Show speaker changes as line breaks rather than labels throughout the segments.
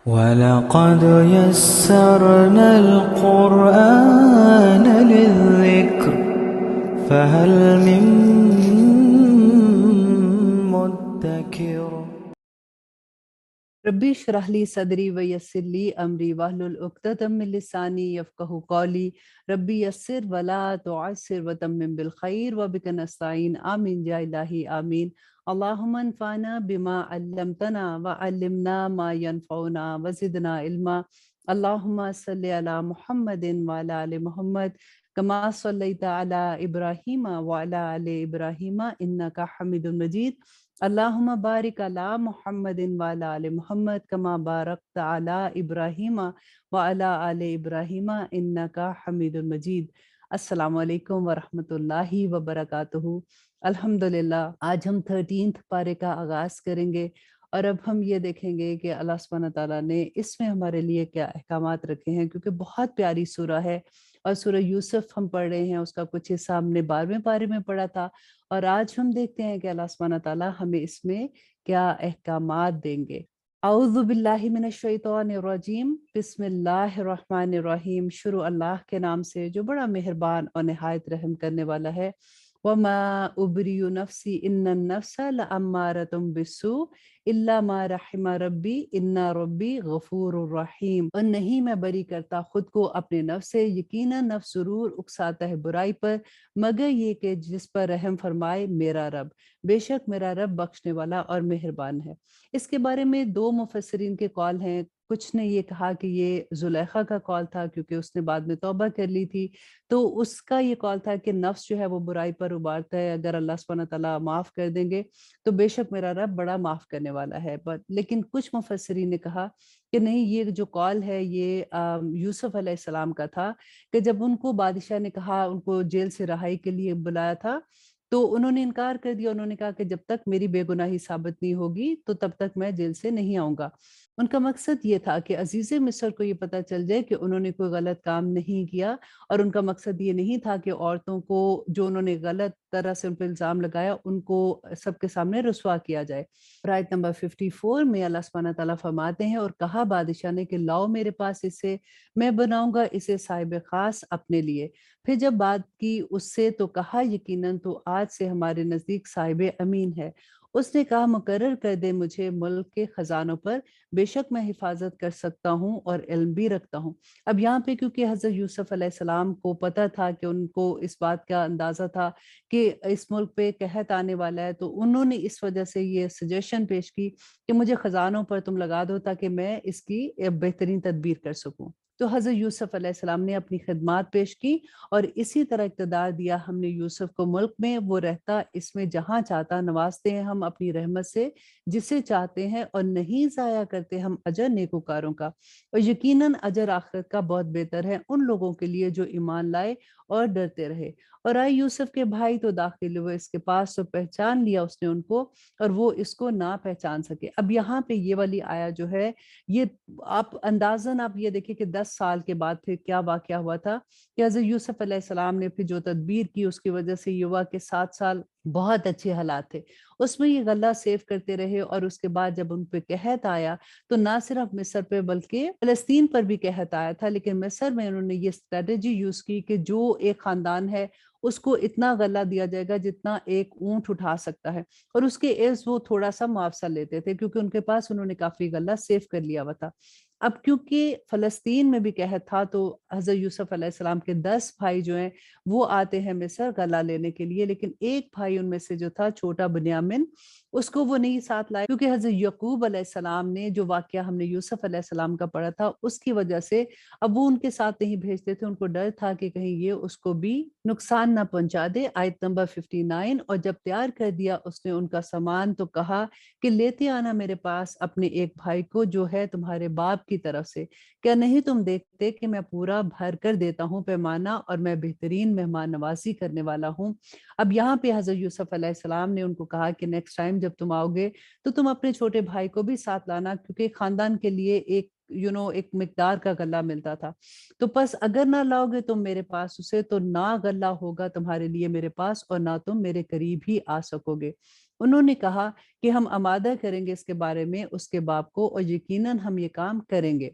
وَلَقَدْ يَسَّرْنَا الْقُرْآنَ لِلذِّكْرِ فَهَلْ مِن مُّدَّكِرٍ
ربی اشرح لی صدری ویسر لی امری واحلل عقدۃ من لسانی یفقہوا قولی ربی یسر ولا تعسر وتمم بالخیر وبک نستعین آمین یا الہی آمین اللہم انفعنا بما علمتنا وعلمنا ما ینفعنا وزدنا علما اللہم صلی علی محمد وعلی آل محمد کما صلیت علی ابراہیم وعلی آل ابراہیم انک حمید مجید اللہم بارک علی محمد وعلی آل محمد کما بارکت علی ابراہیم وعلی آل ابراہیم انک حمید مجید۔ السلام علیکم ورحمۃ اللہ وبرکاتہ۔ الحمدللہ آج ہم 13 پارے کا آغاز کریں گے، اور اب ہم یہ دیکھیں گے کہ اللہ سبحانہ تعالیٰ نے اس میں ہمارے لیے کیا احکامات رکھے ہیں، کیونکہ بہت پیاری سورہ ہے اور سورہ یوسف ہم پڑھ رہے ہیں، اس کا کچھ حصہ ہم نے 12ویں پارے میں پڑھا تھا، اور آج ہم دیکھتے ہیں کہ اللہ سبحانہ تعالیٰ ہمیں اس میں کیا احکامات دیں گے۔ اعوذ باللہ من الشیطان الرجیم، بسم اللہ الرحمن الرحیم۔ شروع اللہ کے نام سے جو بڑا مہربان اور نہایت رحم کرنے والا ہے۔ وما ابری نفسی ان النفس لامارۃ بالسوء الا ما رحم ربی ان ربی غفور الرحیم۔ اور نہیں میں بری کرتا خود کو اپنے نفس سے، یقیناً نفس ضرور اکساتا ہے برائی پر، مگر یہ کہ جس پر رحم فرمائے میرا رب، بے شک میرا رب بخشنے والا اور مہربان ہے۔ اس کے بارے میں 2 مفسرین کے قول ہیں۔ کچھ نے یہ کہا کہ یہ زلیخا کا قول تھا، کیونکہ اس نے بعد میں توبہ کر لی تھی، تو اس کا یہ قول تھا کہ نفس جو ہے وہ برائی پر ابھارتا ہے، اگر اللہ سبحانہ تعالیٰ معاف کر دیں گے تو بے شک میرا رب بڑا معاف کرنے والا ہے۔ لیکن کچھ مفسرین نے کہا کہ نہیں، یہ جو قول ہے یہ یوسف علیہ السلام کا تھا، کہ جب ان کو بادشاہ نے کہا، ان کو جیل سے رہائی کے لیے بلایا تھا، تو انہوں نے انکار کر دیا۔ انہوں نے کہا کہ جب تک میری بے گناہی ثابت نہیں ہوگی تو تب تک میں جیل سے نہیں آؤں گا۔ ان کا مقصد یہ تھا کہ عزیز مصر کو یہ پتہ چل جائے کہ انہوں نے کوئی غلط کام نہیں کیا، اور ان کا مقصد یہ نہیں تھا کہ عورتوں کو جو انہوں نے غلط طرح سے ان پہ الزام لگایا ان کو سب کے سامنے رسوا کیا جائے۔ اور آیت نمبر 54 میں اللہ سبحانہ تعالیٰ فرماتے ہیں، اور کہا بادشاہ نے کہ لاؤ میرے پاس اسے، میں بناؤں گا اسے صاحب خاص اپنے لیے۔ پھر جب بات کی اس سے تو کہا یقیناً تو آج سے ہمارے نزدیک صاحب امین ہے۔ اس نے کہا مقرر کر دے مجھے ملک کے خزانوں پر، بے شک میں حفاظت کر سکتا ہوں اور علم بھی رکھتا ہوں۔ اب یہاں پہ کیونکہ حضرت یوسف علیہ السلام کو پتہ تھا کہ ان کو اس بات کا اندازہ تھا کہ اس ملک پہ قحط آنے والا ہے، تو انہوں نے اس وجہ سے یہ سجیشن پیش کی کہ مجھے خزانوں پر تم لگا دو تاکہ میں اس کی بہترین تدبیر کر سکوں۔ تو حضرت یوسف علیہ السلام نے اپنی خدمات پیش کی، اور اسی طرح اقتدار دیا ہم نے یوسف کو ملک میں، وہ رہتا اس میں جہاں چاہتا، نوازتے ہیں ہم اپنی رحمت سے جسے چاہتے ہیں، اور نہیں ضائع کرتے ہم اجر نیکوکاروں کا، اور یقیناً اجر آخرت کا بہت بہتر ہے ان لوگوں کے لیے جو ایمان لائے اور ڈرتے رہے۔ اور آئے یوسف کے بھائی تو داخل ہوئے اس کے پاس، تو پہچان لیا اس نے ان کو، اور وہ اس کو نہ پہچان سکے۔ اب یہاں پہ یہ والی آیا جو ہے، یہ آپ اندازاً آپ یہ دیکھیں کہ 10 سال کے بعد پھر کیا واقعہ ہوا تھا کہ حضرت یوسف علیہ السلام نے پھر جو تدبیر کی اس کی وجہ سے یہ ہوا کہ 7 سال بہت اچھے حالات تھے، اس میں یہ غلہ سیو کرتے رہے، اور اس کے بعد جب ان پہ قحط آیا تو نہ صرف مصر پہ بلکہ فلسطین پر بھی قحط آیا تھا، لیکن مصر میں انہوں نے یہ اسٹریٹجی یوز کی کہ جو ایک خاندان ہے اس کو اتنا غلہ دیا جائے گا جتنا ایک اونٹ اٹھا سکتا ہے، اور اس کے عوض وہ تھوڑا سا معاوضہ لیتے تھے، کیونکہ ان کے پاس انہوں نے کافی غلہ سیو کر لیا ہوا تھا۔ اب کیونکہ فلسطین میں بھی قحط تھا تو حضرت یوسف علیہ السلام کے 10 بھائی جو ہیں وہ آتے ہیں مصر غلہ لینے کے لیے، لیکن ایک بھائی ان میں سے جو تھا چھوٹا بنیامن، اس کو وہ نہیں ساتھ لائے، کیونکہ حضرت یعقوب علیہ السلام نے جو واقعہ ہم نے یوسف علیہ السلام کا پڑھا تھا اس کی وجہ سے اب وہ ان کے ساتھ نہیں بھیجتے تھے، ان کو ڈر تھا کہ کہیں یہ اس کو بھی نقصان نہ پہنچا دے۔ آیت نمبر 59، اور جب تیار کر دیا اس نے ان کا سامان تو کہا کہ لیتے آنا میرے پاس اپنے ایک بھائی کو جو ہے تمہارے باپ کی طرف سے، کیا نہیں تم دیکھتے کہ میں پورا بھر کر دیتا ہوں پیمانہ، اور میں بہترین مہمان نوازی کرنے والا ہوں۔ اب یہاں پہ حضرت یوسف علیہ السلام نے ان کو کہا کہ نیکسٹ ٹائم جب تم آؤ گے تو تم اپنے چھوٹے بھائی کو بھی ساتھ لانا، کیونکہ خاندان کے لیے ایک ایک مقدار کا غلہ ملتا تھا، تو پس اگر نہ لاؤ گے تم میرے پاس اسے تو نہ غلہ ہوگا تمہارے لیے میرے پاس، اور نہ تم میرے قریب ہی آ سکو گے۔ انہوں نے کہا کہ ہم آمادہ کریں گے اس کے بارے میں اس کے باپ کو، اور یقیناً ہم یہ کام کریں گے۔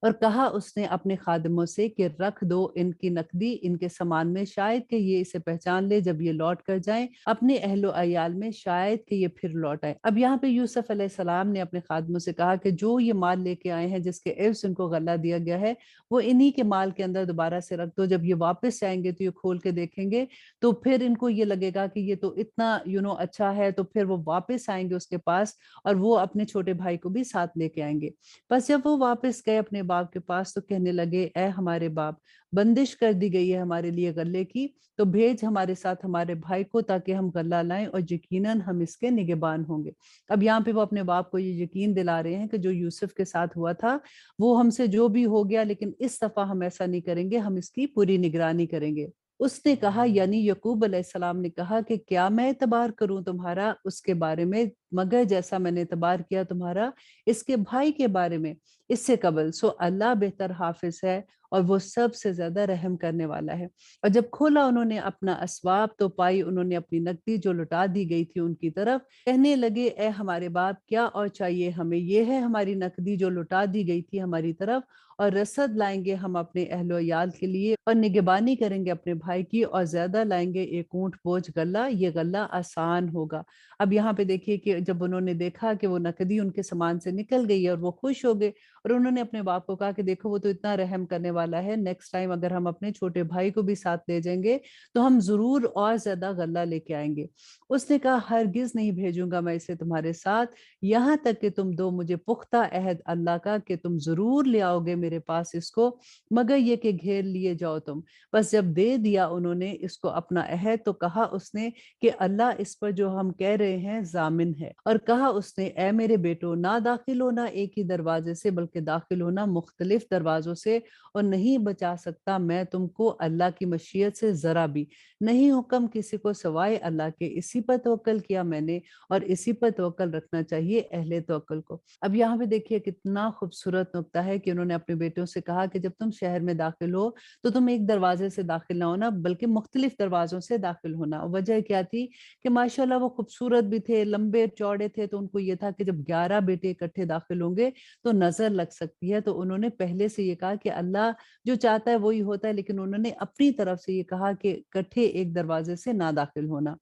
اور کہا اس نے اپنے خادموں سے کہ رکھ دو ان کی نقدی ان کے سامان میں، شاید کہ یہ اسے پہچان لے جب یہ لوٹ کر جائیں اپنے اہل و عیال میں، شاید کہ یہ پھر لوٹ آئے۔ اب یہاں پہ یوسف علیہ السلام نے اپنے خادموں سے کہا کہ جو یہ مال لے کے آئے ہیں، جس کے عوض ان کو غلہ دیا گیا ہے، وہ انہی کے مال کے اندر دوبارہ سے رکھ دو۔ جب یہ واپس آئیں گے تو یہ کھول کے دیکھیں گے تو پھر ان کو یہ لگے گا کہ یہ تو اتنا اچھا ہے، تو پھر وہ واپس آئیں گے اس کے پاس، اور وہ اپنے چھوٹے بھائی کو بھی ساتھ لے کے آئیں گے۔ بس جب وہ واپس گئے اپنے باپ کے پاس تو کہنے لگے، اے ہمارے باپ، بندش کر دی گئی ہے ہمارے لیے غلے کی، تو بھیج ہمارے ساتھ ہمارے بھائی کو تاکہ ہم غلہ لائیں، اور یقیناً ہم اس کے نگہبان ہوں گے۔ اب یہاں پہ وہ اپنے باپ کو یہ یقین دلا رہے ہیں کہ جو یوسف کے ساتھ ہوا تھا وہ ہم سے جو بھی ہو گیا، لیکن اس دفعہ ہم ایسا نہیں کریں گے، ہم اس کی پوری نگرانی کریں گے۔ اس نے کہا، یعنی یعقوب علیہ السلام نے کہا کہ کیا میں اعتبار کروں تمہارا اس کے بارے میں، مگر جیسا میں نے اعتبار کیا تمہارا اس کے بھائی کے بارے میں اس سے قبل، سو اللہ بہتر حافظ ہے اور وہ سب سے زیادہ رحم کرنے والا ہے۔ اور جب کھولا انہوں نے اپنا اسباب تو پائی انہوں نے اپنی نقدی جو لٹا دی گئی تھی ان کی طرف، کہنے لگے، اے ہمارے باپ، کیا اور چاہیے ہمیں؟ یہ ہے ہماری نقدی جو لٹا دی گئی تھی ہماری طرف، اور رسد لائیں گے ہم اپنے اہل و عیال کے لیے، اور نگہبانی کریں گے اپنے بھائی کی، اور زیادہ لائیں گے ایک اونٹ بوجھ غلہ، یہ غلہ آسان ہوگا۔ اب یہاں پہ دیکھیے کہ جب انہوں نے دیکھا کہ وہ نقدی ان کے سامان سے نکل گئی ہے اور وہ خوش ہو گئے، اور انہوں نے اپنے باپ کو کہا کہ دیکھو وہ تو اتنا رحم کرنے والا ہے، نیکسٹ ٹائم اگر ہم اپنے چھوٹے بھائی کو بھی ساتھ لے جائیں گے تو ہم ضرور اور زیادہ غلہ لے کے آئیں گے۔ اس نے کہا، ہرگز نہیں بھیجوں گا میں اسے تمہارے ساتھ، یہاں تک کہ تم دو مجھے پختہ عہد اللہ کا کہ تم ضرور لے آؤ گے میرے پاس اس کو، مگر یہ کہ گھیر لیے جاؤ تم۔ بس جب دے دیا انہوں نے اس کو اپنا عہد تو کہا اس نے کہ اللہ اس پر جو ہم کہہ رہے ہیں ضامن ہے، اور کہا اس نے، اے میرے بیٹو، نہ داخل ہونا ایک ہی دروازے سے بلکہ داخل ہونا مختلف دروازوں سے، اور نہیں بچا سکتا میں تم کو اللہ کی مشیت سے ذرا بھی، نہیں حکم کسی کو سوائے اللہ کے، اسی پر توکل کیا میں نے، اور اسی پر توکل رکھنا چاہیے اہل توکل کو۔ اب یہاں پہ دیکھیے کتنا خوبصورت نقطہ ہے کہ انہوں نے اپنے بیٹوں سے کہا کہ جب تم شہر میں داخل ہو تو تم ایک دروازے سے داخل نہ ہونا بلکہ مختلف دروازوں سے داخل ہونا۔ وجہ کیا تھی کہ ماشاءاللہ وہ خوبصورت بھی تھے، لمبے چوڑے تھے، تو ان کو یہ تھا کہ جب 11 بیٹے اکٹھے داخل ہوں گے تو نظر لگ سکتی ہے، تو انہوں نے پہلے سے یہ کہا کہ اللہ جو چاہتا ہے وہی ہوتا ہے، لیکن انہوں نے اپنی طرف سے یہ کہا کہ اکٹھے ایک دروازے سے نہ داخل ہونا۔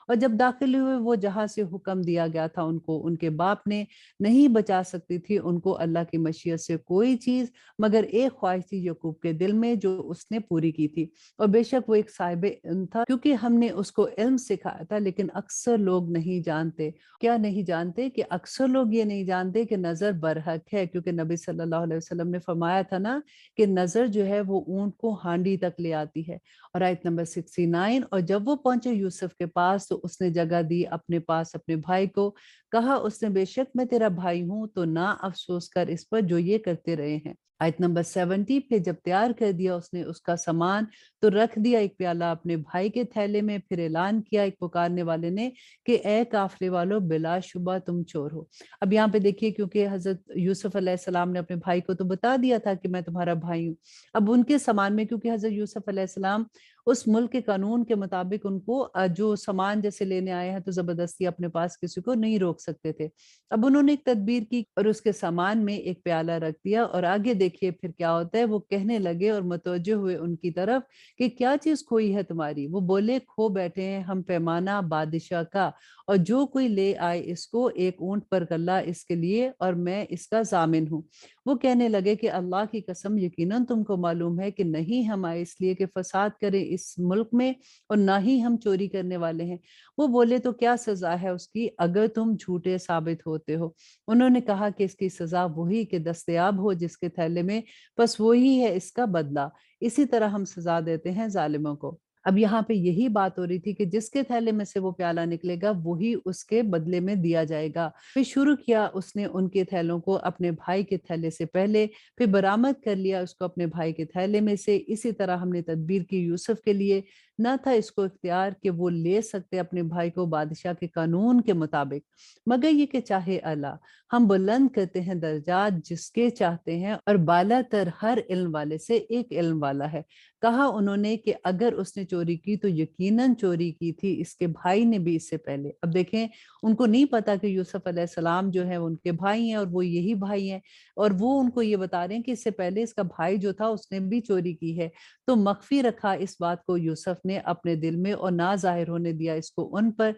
اور جب داخل ہوئے وہ جہاں سے حکم دیا گیا تھا ان کو، ان کے باپ نے نہیں بچا سکتی تھی ان کو اللہ کی مشیت سے کوئی چیز، مگر ایک خواہش تھی یعقوب کے دل میں جو اس نے پوری کی تھی، اور بے شک وہ ایک صاحب علم تھا کیونکہ ہم نے اس کو علم سکھایا تھا، لیکن اکثر لوگ نہیں جانتے۔ کیا نہیں جانتے؟ کہ اکثر لوگ یہ نہیں جانتے کہ نظر برحق ہے، کیونکہ نبی صلی اللہ علیہ وسلم نے فرمایا تھا نا کہ نظر جو ہے وہ اونٹ کو ہانڈی تک لے آتی ہے۔ اور آیت نمبر 69، اور جب وہ پہنچے یوسف کے پاس تو اس نے جگہ دی اپنے پاس اپنے بھائی کو، کہا اس نے، بے شک میں تیرا بھائی ہوں، تو نہ افسوس کر اس پر جو یہ کرتے رہے ہیں۔ آیت نمبر 70، پھر جب تیار کر دیا اس نے اس کا سامان تو رکھ دیا ایک پیالہ اپنے بھائی کے تھیلے میں، پھر اعلان کیا ایک پکارنے والے نے کہ اے قافلے والو، بلا شبہ تم چور ہو۔ اب یہاں پہ دیکھیے کیونکہ حضرت یوسف علیہ السلام نے اپنے بھائی کو تو بتا دیا تھا کہ میں تمہارا بھائی ہوں، اب ان کے سامان میں، کیونکہ حضرت یوسف علیہ السلام اس ملک کے قانون کے مطابق ان کو جو سامان جیسے لینے آئے ہیں تو زبردستی اپنے پاس کسی کو نہیں روک سکتے تھے۔ اب انہوں نے ایک تدبیر کی اور اس کے سامان میں ایک پیالہ رکھ دیا، اور آگے دیکھیے پھر کیا ہوتا ہے، وہ کہنے لگے اور متوجہ ہوئے ان کی طرف کہ کیا چیز کھوئی ہے تمہاری؟ وہ بولے، کھو بیٹھے ہیں ہم پیمانہ بادشاہ کا، اور جو کوئی لے آئے اس کو ایک اونٹ پر غلہ اس کے لیے، اور میں اس کا ضامن ہوں۔ وہ کہنے لگے کہ اللہ کی قسم، یقیناً تم کو معلوم ہے کہ نہیں ہم آئے اس لیے کہ فساد کریں اس ملک میں، اور نہ ہی ہم چوری کرنے والے ہیں۔ وہ بولے، تو کیا سزا ہے اس کی اگر تم جھوٹے ثابت ہوتے ہو؟ انہوں نے کہا کہ اس کی سزا وہی کہ دستیاب ہو جس کے تھیلے میں، بس وہی ہے اس کا بدلہ، اسی طرح ہم سزا دیتے ہیں ظالموں کو۔ اب یہاں پہ یہی بات ہو رہی تھی کہ جس کے تھیلے میں سے وہ پیالہ نکلے گا وہی اس کے بدلے میں دیا جائے گا۔ پھر شروع کیا اس نے ان کے تھیلوں کو اپنے بھائی کے تھیلے سے پہلے، پھر برآمد کر لیا اس کو اپنے بھائی کے تھیلے میں سے، اسی طرح ہم نے تدبیر کی یوسف کے لیے، نہ تھا اس کو اختیار کہ وہ لے سکتے اپنے بھائی کو بادشاہ کے قانون کے مطابق، مگر یہ کہ چاہے اللہ، ہم بلند کرتے ہیں درجات جس کے چاہتے ہیں، اور بالا تر ہر علم والے سے ایک علم والا ہے۔ کہا انہوں نے کہ اگر اس نے چوری کی تو یقیناً چوری کی تھی اس کے بھائی نے بھی اس سے پہلے۔ اب دیکھیں، ان کو نہیں پتا کہ یوسف علیہ السلام جو ہے ان کے بھائی ہیں، اور وہ یہی بھائی ہیں، اور وہ ان کو یہ بتا رہے ہیں کہ اس سے پہلے اس کا بھائی جو تھا اس نے بھی چوری کی ہے۔ تو مخفی رکھا اس بات کو یوسف نے اپنے دل میں، اور نہ ظاہر ہونے دیا اس کو ان پر۔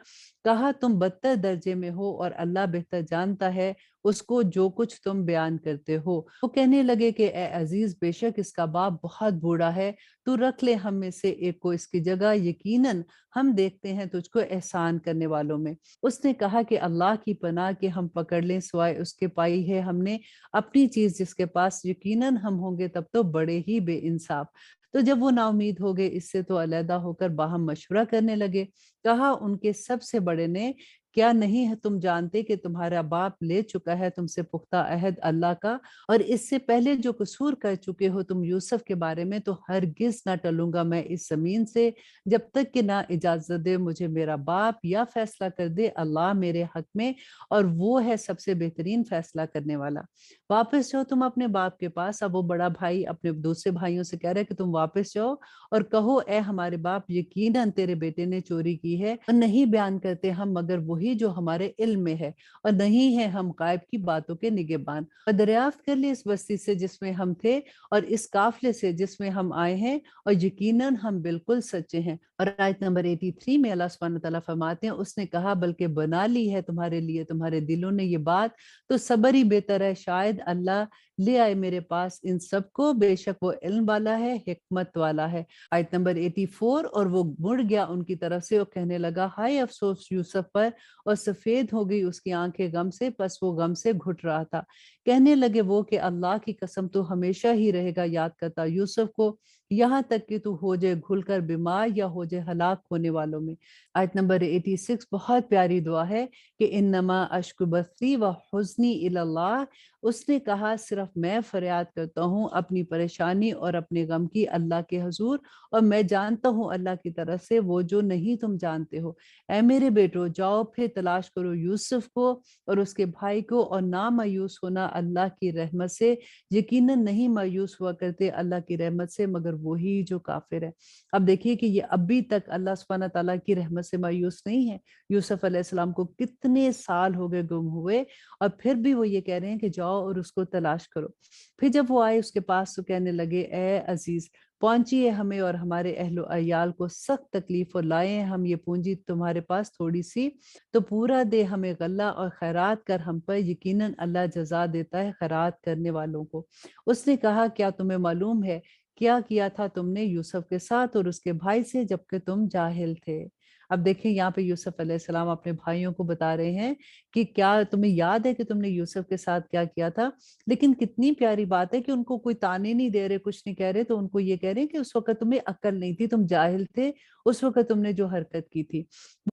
کہا تم بدتر درجے میں ہو، اور اللہ بہتر جانتا ہے اس کو جو کچھ تم بیان کرتے ہو۔ وہ کہنے لگے کہ اے عزیز، بے شک اس کا باپ بہت بوڑھا ہے، تو رکھ لے ہم میں سے ایک کو اس کی جگہ، یقیناً ہم دیکھتے ہیں تجھ کو احسان کرنے والوں میں۔ اس نے کہا کہ اللہ کی پناہ کہ ہم پکڑ لیں سوائے اس کے پائی ہے ہم نے اپنی چیز جس کے پاس، یقیناً ہم ہوں گے تب تو بڑے ہی بے انصاف۔ تو جب وہ نا امید ہو گئے اس سے تو علیحدہ ہو کر باہم مشورہ کرنے لگے۔ کہا ان کے سب سے بڑے نے، کیا نہیں ہے تم جانتے کہ تمہارا باپ لے چکا ہے تم سے پختہ عہد اللہ کا، اور اس سے پہلے جو قصور کر چکے ہو تم یوسف کے بارے میں، تو ہرگز نہ ٹلوں گا میں اس زمین سے جب تک کہ نہ اجازت دے مجھے میرا باپ، یا فیصلہ کر دے اللہ میرے حق میں، اور وہ ہے سب سے بہترین فیصلہ کرنے والا۔ واپس جاؤ تم اپنے باپ کے پاس۔ اب وہ بڑا بھائی اپنے دوسرے بھائیوں سے کہہ رہا ہے کہ تم واپس جاؤ اور کہو اے ہمارے باپ، یقیناً تیرے بیٹے نے چوری کی ہے، اور نہیں بیان کرتے ہم مگر وہی جو ہمارے علم میں ہے، اور نہیں ہے ہم غائب کی باتوں کے نگہبان۔ اور دریافت کر لی اس بستی سے جس میں ہم تھے، اور اس قافلے سے جس میں ہم آئے ہیں، اور یقیناً ہم بالکل سچے ہیں۔ اور آیت نمبر 83 میں اللہ سبحانہ وتعالیٰ فرماتے ہیں، اس نے کہا بلکہ بنا لی ہے تمہارے لیے تمہارے دلوں نے یہ بات، تو صبر ہی بہتر ہے، شاید اللہ لے آئے میرے پاس ان سب کو، بے شک وہ علم والا ہے، حکمت والا ہے۔ آیت نمبر 84، اور وہ مڑ گیا ان کی طرف سے اور کہنے لگا ہائے افسوس یوسف پر، اور سفید ہو گئی اس کی آنکھیں غم سے، پس وہ غم سے گھٹ رہا تھا۔ کہنے لگے وہ کہ اللہ کی قسم تو ہمیشہ ہی رہے گا یاد کرتا یوسف کو، یہاں تک کہ تو ہو جائے گھل کر بیمار، یا ہو جائے ہلاک ہونے والوں میں۔ آیت نمبر 86 بہت پیاری دعا ہے کہ انما اشکو بثی و حزنی الی اللہ۔ اس نے کہا صرف میں فریاد کرتا ہوں اپنی پریشانی اور اپنے غم کی اللہ کے حضور، اور میں جانتا ہوں اللہ کی طرف سے وہ جو نہیں تم جانتے ہو۔ اے میرے بیٹو، جاؤ پھر تلاش کرو یوسف کو اور اس کے بھائی کو، اور نہ مایوس ہونا اللہ کی رحمت سے، یقیناً نہیں مایوس ہوا کرتے اللہ کی رحمت سے مگر وہی جو کافر ہے۔ اب دیکھیے کہ یہ ابھی تک اللہ سبحانہ تعالیٰ کی رحمت سے مایوس نہیں ہے۔ یوسف علیہ السلام کو کتنے سال ہو گئے گم ہوئے، اور پھر بھی وہ یہ کہہ رہے ہیں کہ جاؤ اور اس کو تلاش کرو۔ پھر جب وہ آئے اس کے پاس تو کہنے لگے اے عزیز، پہنچی ہے ہمیں اور ہمارے اہل و عیال کو سخت تکلیف، اور لائے ہیں ہم یہ پونجی تمہارے پاس تھوڑی سی، تو پورا دے ہمیں غلہ اور خیرات کر ہم پر، یقیناً اللہ جزا دیتا ہے خیرات کرنے والوں کو۔ اس نے کہا کیا تمہیں معلوم ہے کیا کیا تھا تم نے یوسف کے ساتھ اور اس کے بھائی سے جبکہ تم جاہل تھے؟ اب دیکھیں یہاں پہ یوسف علیہ السلام اپنے بھائیوں کو بتا رہے ہیں کہ کیا تمہیں یاد ہے کہ تم نے یوسف کے ساتھ کیا کیا تھا؟ لیکن کتنی پیاری بات ہے کہ ان کو کوئی تانے نہیں دے رہے، کچھ نہیں کہہ رہے، تو ان کو یہ کہہ رہے ہیں کہ اس وقت تمہیں عقل نہیں تھی، تم جاہل تھے اس وقت تم نے جو حرکت کی تھی۔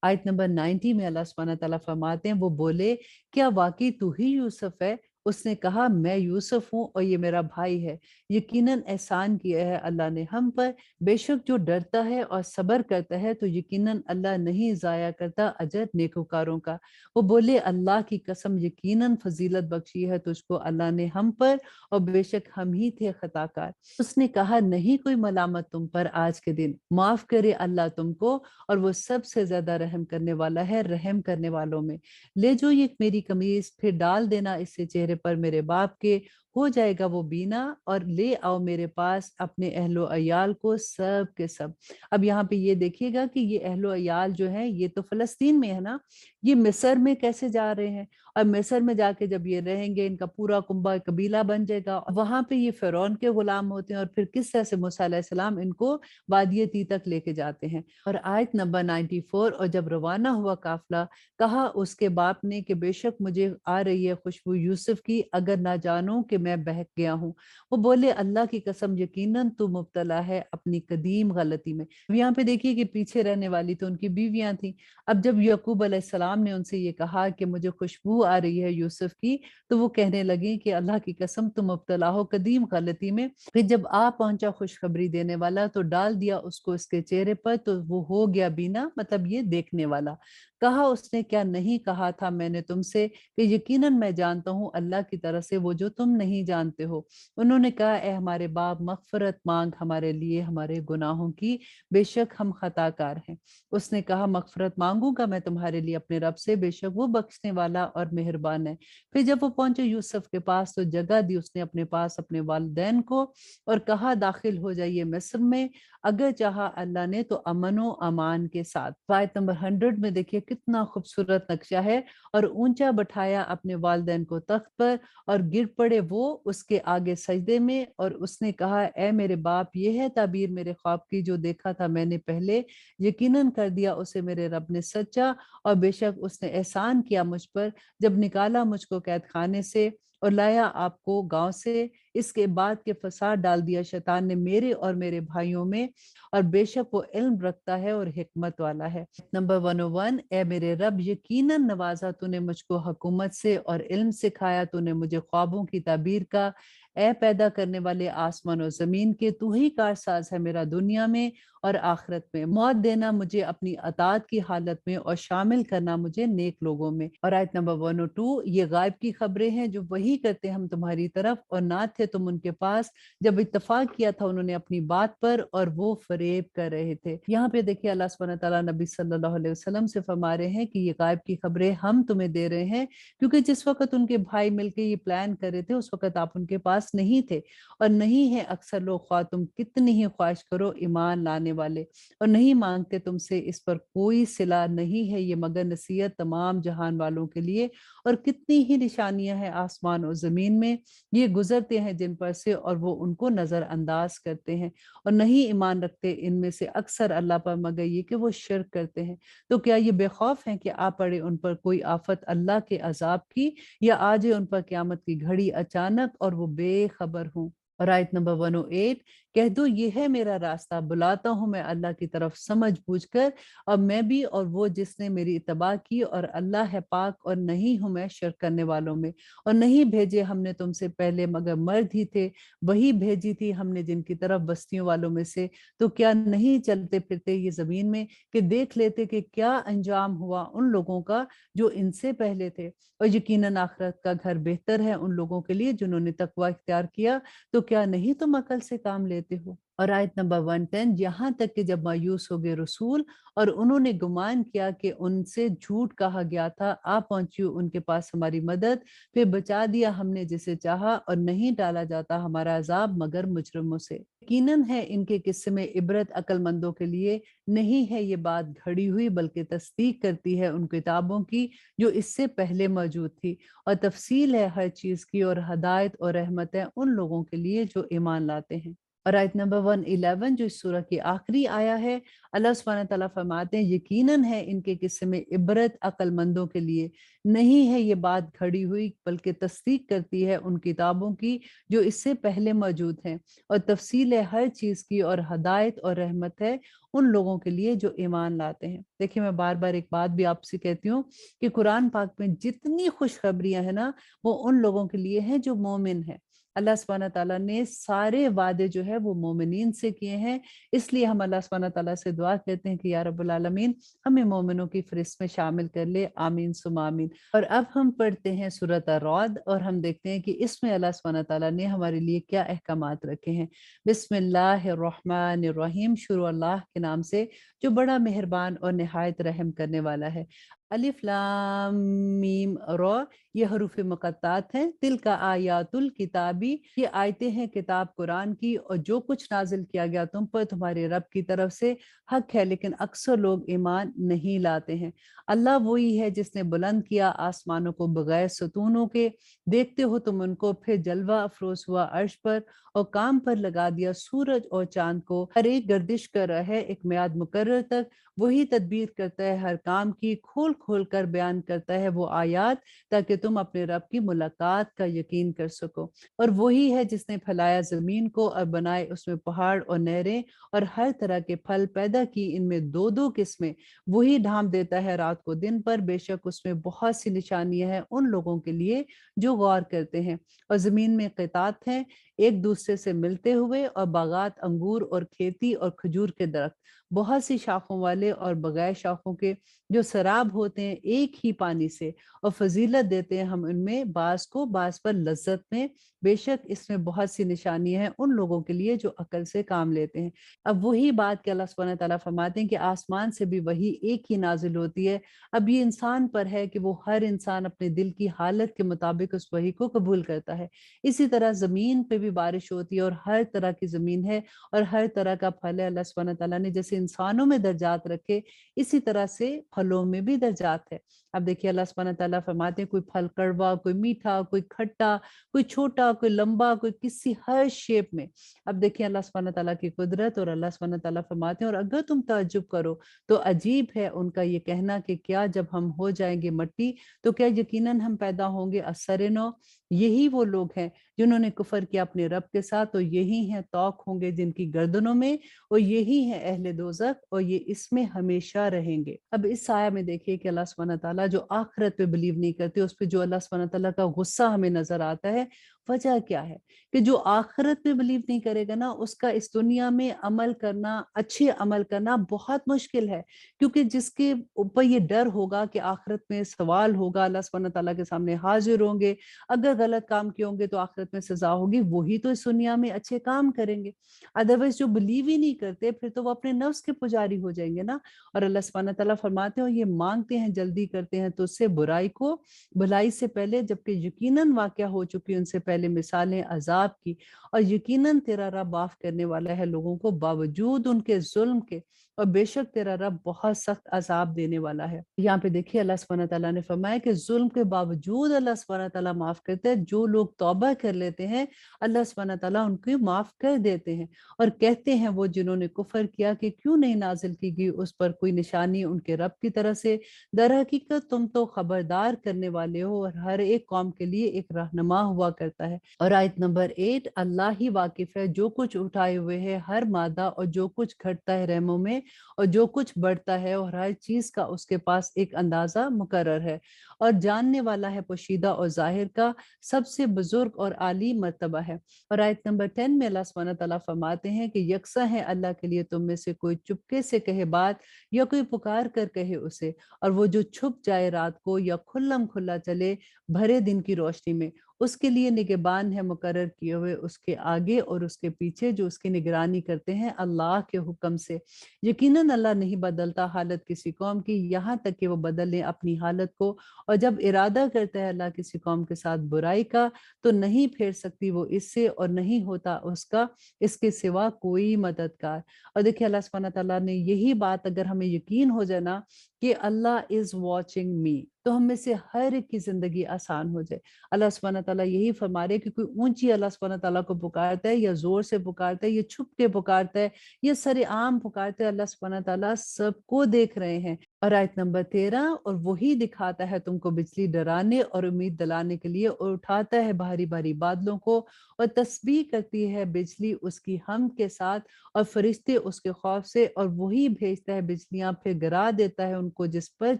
آیت نمبر 90 میں اللہ سبحانہ تعالیٰ فرماتے ہیں، وہ بولے کیا واقعی تو ہی یوسف ہے؟ اس نے کہا میں یوسف ہوں اور یہ میرا بھائی ہے، یقیناً احسان کیا ہے اللہ نے ہم پر، بے شک جو ڈرتا ہے اور صبر کرتا ہے تو یقیناً اللہ نہیں ضائع کرتا اجر نیکوکاروں کا۔ وہ بولے اللہ کی قسم یقیناً فضیلت بخشی ہے تجھ کو اللہ نے ہم پر، اور بے شک ہم ہی تھے خطا کار۔ اس نے کہا نہیں کوئی ملامت تم پر آج کے دن، معاف کرے اللہ تم کو، اور وہ سب سے زیادہ رحم کرنے والا ہے رحم کرنے والوں میں۔ لے جو یہ میری قمیص، پھر ڈال دینا اس سے چہرے پر میرے باپ کے، ہو جائے گا وہ بینا، اور لے آؤ میرے پاس اپنے اہل و عیال کو سب کے سب۔ اب یہاں پہ یہ دیکھیے گا کہ یہ اہل و عیال جو ہیں یہ تو فلسطین میں ہے نا، یہ مصر میں کیسے جا رہے ہیں؟ اور مصر میں جا کے جب یہ رہیں گے ان کا پورا کنبہ قبیلہ بن جائے گا، وہاں پہ یہ فرعون کے غلام ہوتے ہیں، اور پھر کس طرح سے موسیٰ علیہ السلام ان کو وادی تی تک لے کے جاتے ہیں۔ اور آیت نمبر 94، اور جب روانہ ہوا قافلہ، کہا اس کے باپ نے کہ بے شک مجھے آ رہی ہے خوشبو یوسف کی، اگر نہ جانوں کہ میں بہک گیا ہوں۔ وہ بولے اللہ کی قسم یقیناً تو مبتلا ہے اپنی قدیم غلطی میں۔ یہاں پہ دیکھیے کہ پیچھے رہنے والی تو ان کی بیویاں تھیں۔ اب جب یعقوب علیہ السلام نے ان سے یہ کہا کہ مجھے خوشبو بو آ رہی ہے یوسف کی، تو وہ کہنے لگی کہ اللہ کی قسم تم مبتلا ہو قدیم غلطی میں۔ پھر جب آ پہنچا خوشخبری دینے والا تو ڈال دیا اس کو اس کے چہرے پر، تو وہ ہو گیا بینا، مطلب یہ دیکھنے والا۔ کہا اس نے کیا نہیں کہا تھا میں نے تم سے کہ یقیناً میں جانتا ہوں اللہ کی طرف سے وہ جو تم نہیں جانتے ہو۔ انہوں نے کہا اے ہمارے باپ مغفرت مانگ ہمارے لیے ہمارے گناہوں کی، بے شک ہم خطا کار ہیں۔ اس نے کہا مغفرت مانگوں گا میں تمہارے لیے اپنے رب سے، بے شک وہ بخشنے والا اور مہربان ہے۔ پھر جب وہ پہنچے یوسف کے پاس تو جگہ دی اس نے اپنے پاس اپنے والدین کو، اور کہا داخل ہو جائیے مصر میں، اگر چاہا اللہ نے تو امن و امان کے ساتھ۔ آیت نمبر 100 میں دیکھیے کتنا خوبصورت نقشہ ہے، اور اونچا بٹھایا اپنے والدین کو تخت پر، اور گر پڑے وہ اس کے آگے سجدے میں، اور اس نے کہا اے میرے باپ یہ ہے تعبیر میرے خواب کی جو دیکھا تھا میں نے پہلے، یقیناً کر دیا اسے میرے رب نے سچا، اور بے شک اس نے احسان کیا مجھ پر جب نکالا مجھ کو قید خانے سے اور لایا آپ کو گاؤں سے۔ اس کے بعد کے فساد ڈال دیا شیطان نے میرے اور میرے بھائیوں میں، اور بے شک وہ علم رکھتا ہے اور حکمت والا ہے۔ نمبر 101 اے میرے رب یقیناً نوازا تو نے مجھ کو حکومت سے اور علم سکھایا تو نے مجھے خوابوں کی تعبیر کا۔ اے پیدا کرنے والے آسمان و زمین کے، تو ہی کارساز ہے میرا دنیا میں اور آخرت میں۔ موت دینا مجھے اپنی اطاعت کی حالت میں اور شامل کرنا مجھے نیک لوگوں میں۔ اور آیت نمبر 102 یہ غائب کی خبریں ہیں جو وہی کرتے ہم تمہاری طرف، اور نہ تھے تم ان کے پاس جب اتفاق کیا تھا انہوں نے اپنی بات پر، اور وہ فریب کر رہے تھے۔ یہاں پہ دیکھیے اللہ سبحانہ تعالیٰ نبی صلی اللہ علیہ وسلم سے فرما رہے ہیں کہ یہ غائب کی خبریں ہم تمہیں دے رہے ہیں، کیونکہ جس وقت ان کے بھائی مل کے یہ پلان کر رہے تھے اس وقت آپ ان کے پاس نہیں تھے، اور نہیں ہے اکثر لوگ خواہ تم کتنی ہی خواہش کرو ایمان لانے والے، اور نہیں مانگتے تم سے اس پر کوئی صلہ، نہیں ہے یہ مگر نصیحت تمام جہان والوں کے لیے۔ اور کتنی ہی نشانیاں ہیں آسمان اور زمین میں، یہ گزرتے ہیں جن پر سے اور وہ ان کو نظر انداز کرتے ہیں، اور نہیں ایمان رکھتے ان میں سے اکثر اللہ پر مگر یہ کہ وہ شرک کرتے ہیں۔ تو کیا یہ بے خوف ہیں کہ آ پڑے ان پر کوئی آفت اللہ کے عذاب کی، یا آ جائے ان پر قیامت کی گھڑی اچانک اور وہ بے خبر ہوں۔ اور آیت نمبر 108 کہہ دو یہ ہے میرا راستہ، بلاتا ہوں میں اللہ کی طرف سمجھ بوجھ کر، اور میں بھی اور وہ جس نے میری اتباع کی، اور اللہ ہے پاک اور نہیں ہوں میں شرک کرنے والوں میں۔ اور نہیں بھیجے ہم نے تم سے پہلے مگر مرد ہی تھے، وہی بھیجی تھی ہم نے جن کی طرف بستیوں والوں میں سے، تو کیا نہیں چلتے پھرتے یہ زمین میں کہ دیکھ لیتے کہ کیا انجام ہوا ان لوگوں کا جو ان سے پہلے تھے، اور یقیناً آخرت کا گھر بہتر ہے ان لوگوں کے لیے جنہوں نے تقوی اختیار کیا، تو کیا نہیں تم عقل سے کام لیتے ہو۔ اور آیت نمبر 110 یہاں تک کہ جب مایوس ہو گئے رسول اور انہوں نے گمان کیا کہ ان سے جھوٹ کہا گیا تھا، آ پہنچی ان کے پاس ہماری مدد، پھر بچا دیا ہم نے جسے چاہا، اور نہیں ڈالا جاتا ہمارا عذاب مگر مجرموں سے۔ یقیناً ہے ان کے قصے میں عبرت عقل مندوں کے لیے، نہیں ہے یہ بات گھڑی ہوئی بلکہ تصدیق کرتی ہے ان کتابوں کی جو اس سے پہلے موجود تھی، اور تفصیل ہے ہر چیز کی، اور ہدایت اور رحمت ہے ان لوگوں کے لیے جو ایمان لاتے ہیں۔ اور آیت نمبر 111 جو اس سورہ کی آخری آیا ہے، اللہ سبحانہ تعالیٰ فرماتے ہیں یقیناً ہے ان کے قصے میں عبرت عقل مندوں کے لیے، نہیں ہے یہ بات گھڑی ہوئی بلکہ تصدیق کرتی ہے ان کتابوں کی جو اس سے پہلے موجود ہیں، اور تفصیل ہے ہر چیز کی، اور ہدایت اور رحمت ہے ان لوگوں کے لیے جو ایمان لاتے ہیں۔ دیکھیں میں بار بار ایک بات بھی آپ سے کہتی ہوں کہ قرآن پاک میں جتنی خوشخبریاں ہیں نا وہ ان لوگوں کے لیے ہیں جو مومن ہیں۔ اللہ سبحانہ تعالیٰ نے سارے وعدے جو ہے وہ مومنین سے کیے ہیں، اس لیے ہم اللہ سبحانہ تعالیٰ سے دعا کرتے ہیں کہ یا رب العالمین ہمیں مومنوں کی فہرست میں شامل کر لے، آمین ثم آمین۔ اور اب ہم پڑھتے ہیں سورۃ الرعد، اور ہم دیکھتے ہیں کہ اس میں اللہ سبحانہ تعالیٰ نے ہمارے لیے کیا احکامات رکھے ہیں۔ بسم اللہ الرحمن الرحیم، شروع اللہ کے نام سے جو بڑا مہربان اور نہایت رحم کرنے والا ہے۔ الف لام میم را، یہ حروف مقطعات ہیں۔ تل کا آیات الکتابی، یہ آیتیں ہیں کتاب قرآن کی، اور جو کچھ نازل کیا گیا تم پر تمہارے رب کی طرف سے حق ہے، لیکن اکثر لوگ ایمان نہیں لاتے ہیں۔ اللہ وہی ہے جس نے بلند کیا آسمانوں کو بغیر ستونوں کے، دیکھتے ہو تم ان کو، پھر جلوہ افروز ہوا عرش پر، اور کام پر لگا دیا سورج اور چاند کو، ہر ایک گردش کر رہا ہے ایک میعاد مقرر تک، وہی تدبیر کرتا ہے ہر کام کی، کھول کھول کر بیان کرتا ہے وہ آیات تاکہ تم اپنے رب کی ملاقات کا یقین کر سکو۔ اور وہی ہے جس نے پھیلایا زمین کو اور بنائے اس میں پہاڑ اور نہریں اور ہر طرح کے پھل پیدا کی، ان میں دو دو قسمیں۔ وہی ڈھانپ دیتا ہے رات کو دن پر، بے شک اس میں بہت سی نشانیاں ہیں ان لوگوں کے لیے جو غور کرتے ہیں۔ اور زمین میں قطعات ہیں ایک دوسرے سے ملتے ہوئے، اور باغات، انگور اور کھیتی اور کھجور کے درخت، بہت سی شاخوں والے اور بغیر شاخوں کے، جو سراب ہوتے ہیں ایک ہی پانی سے، اور فضیلت دیتے ہیں ہم ان میں بعض کو بعض پر لذت میں۔ بے شک اس میں بہت سی نشانیاں ہیں ان لوگوں کے لیے جو عقل سے کام لیتے ہیں۔ اب وہی بات کہ اللہ سبحانہ تعالیٰ فرماتے ہیں کہ آسمان سے بھی وہی ایک ہی نازل ہوتی ہے۔ اب یہ انسان پر ہے کہ وہ ہر انسان اپنے دل کی حالت کے مطابق اس وحی کو قبول کرتا ہے۔ اسی طرح زمین پہ بھی بارش ہوتی ہے اور ہر طرح کی زمین ہے اور ہر طرح کا پھل ہے۔ اللہ سبحانہ تعالیٰ نے جیسے انسانوں میں درجات رکھے اسی طرح سے پھلوں میں بھی درجات ہے۔ اب دیکھیے اللہ سبحانہ تعالیٰ فرماتے ہیں کوئی پھل کڑوا، کوئی میٹھا، کوئی کھٹا، کوئی چھوٹا، کوئی لمبا، کوئی کسی ہر شیپ میں۔ اب دیکھیں اللہ سبحانہ تعالیٰ کی قدرت، اور اللہ سبحانہ تعالیٰ فرماتے ہیں اور اگر تم تعجب کرو تو عجیب ہے ان کا یہ کہنا کہ کیا جب ہم ہو جائیں گے مٹی تو کیا یقیناً ہم پیدا ہوں گے اثر نو۔ یہی وہ لوگ ہیں جنہوں نے کفر کیا اپنے رب کے ساتھ، تو یہی ہیں طوق ہوں گے جن کی گردنوں میں، اور یہی ہیں اہل دوزخ اور یہ اس میں ہمیشہ رہیں گے۔ اب اس آیہ میں دیکھیے کہ اللہ سبحانہ تعالیٰ جو آخرت پہ بلیو نہیں کرتے، اس پہ جو اللہ سبحانہ تعالیٰ کا غصہ ہمیں نظر آتا ہے، وجہ کیا ہے کہ جو آخرت پہ بلیو نہیں کرے گا نا، اس کا اس دنیا میں عمل کرنا، اچھے عمل کرنا بہت مشکل ہے، کیونکہ جس کے اوپر یہ ڈر ہوگا کہ آخرت میں سوال ہوگا، اللہ سبحانہ تعالیٰ کے سامنے حاضر ہوں گے، اگر غلط کام کیے ہوں گے تو آخرت میں سزا ہوگی، وہی تو اس دنیا میں اچھے کام کریں گے۔ ادروائز جو بلیو ہی نہیں کرتے پھر تو وہ اپنے نفس کے پجاری ہو جائیں گے نا۔ اور اللہ سبحانہ تعالیٰ فرماتے ہیں اور یہ مانگتے ہیں جلدی کرتے ہیں تو اس سے برائی کو بھلائی سے پہلے، جبکہ یقیناً واقعہ ہو چکی ان سے پہلے مثالیں عذاب کی، اور یقیناً تیرا رب معاف کرنے والا ہے لوگوں کو باوجود ان کے ظلم کے، اور بے شک تیرا رب بہت سخت عذاب دینے والا ہے۔ یہاں پہ دیکھیے اللہ سبحانہ تعالیٰ نے فرمایا کہ ظلم کے باوجود اللہ سبحانہ تعالیٰ معاف کرتے ہیں، جو لوگ توبہ کر لیتے ہیں اللہ سبحانہ تعالیٰ ان کو معاف کر دیتے ہیں۔ اور کہتے ہیں وہ جنہوں نے کفر کیا کہ کیوں نہیں نازل کی گئی اس پر کوئی نشانی ان کے رب کی طرف سے، در حقیقت تم تو خبردار کرنے والے ہو اور ہر ایک قوم کے لیے ایک رہنما ہوا کرتا ہے۔ اور آیت نمبر 8، اللہ ہی واقف ہے جو کچھ اٹھائے ہوئے ہے ہر مادہ اور جو کچھ گھٹتا ہے رحموں میں اور جو کچھ بڑھتا ہے، اور ہر چیز کا اس کے پاس ایک اندازہ مقرر ہے، اور جاننے والا ہے پوشیدہ اور ظاہر کا، سب سے بزرگ اور عالی مرتبہ ہے۔ اور آیت نمبر 10 میں اللہ سبحانہ تعالیٰ فرماتے ہیں کہ یکساں ہے اللہ کے لیے تم میں سے کوئی چپکے سے کہے بات یا کوئی پکار کر کہے اسے، اور وہ جو چھپ جائے رات کو یا کھلم کھلا چلے بھرے دن کی روشنی میں، اس کے لیے نگہبان ہے مقرر کیے ہوئے اس کے آگے اور اس کے پیچھے جو اس کی نگرانی کرتے ہیں اللہ کے حکم سے۔ یقیناً اللہ نہیں بدلتا حالت کسی قوم کی یہاں تک کہ وہ بدل لیں اپنی حالت کو، اور جب ارادہ کرتا ہے اللہ کسی قوم کے ساتھ برائی کا تو نہیں پھیر سکتی وہ اس سے، اور نہیں ہوتا اس کا اس کے سوا کوئی مددگار۔ اور دیکھیں اللہ سبحانہ تعالیٰ نے یہی بات اگر ہمیں یقین ہو جائے نا کہ اللہ از واچنگ می، تو ہم میں سے ہر ایک کی زندگی آسان ہو جائے۔ اللہ سبحانہ تعالیٰ یہی فرما رہے کہ کوئی اونچی اللہ سبحانہ تعالیٰ کو پکارتا ہے یا زور سے پکارتا ہے یا چھپ کے پکارتا ہے یا سر عام پکارتا ہے، اللہ سبحانہ تعالیٰ سب کو دیکھ رہے ہیں۔ اور آیت نمبر 13، اور وہی دکھاتا ہے تم کو بجلی ڈرانے اور امید دلانے کے لیے، اور اٹھاتا ہے بھاری بھاری بادلوں کو، اور تسبیح کرتی ہے بجلی اس کی حمد کے ساتھ اور فرشتے اس کے خوف سے، اور وہی بھیجتا ہے بجلیاں پھر گرا دیتا ہے ان کو جس پر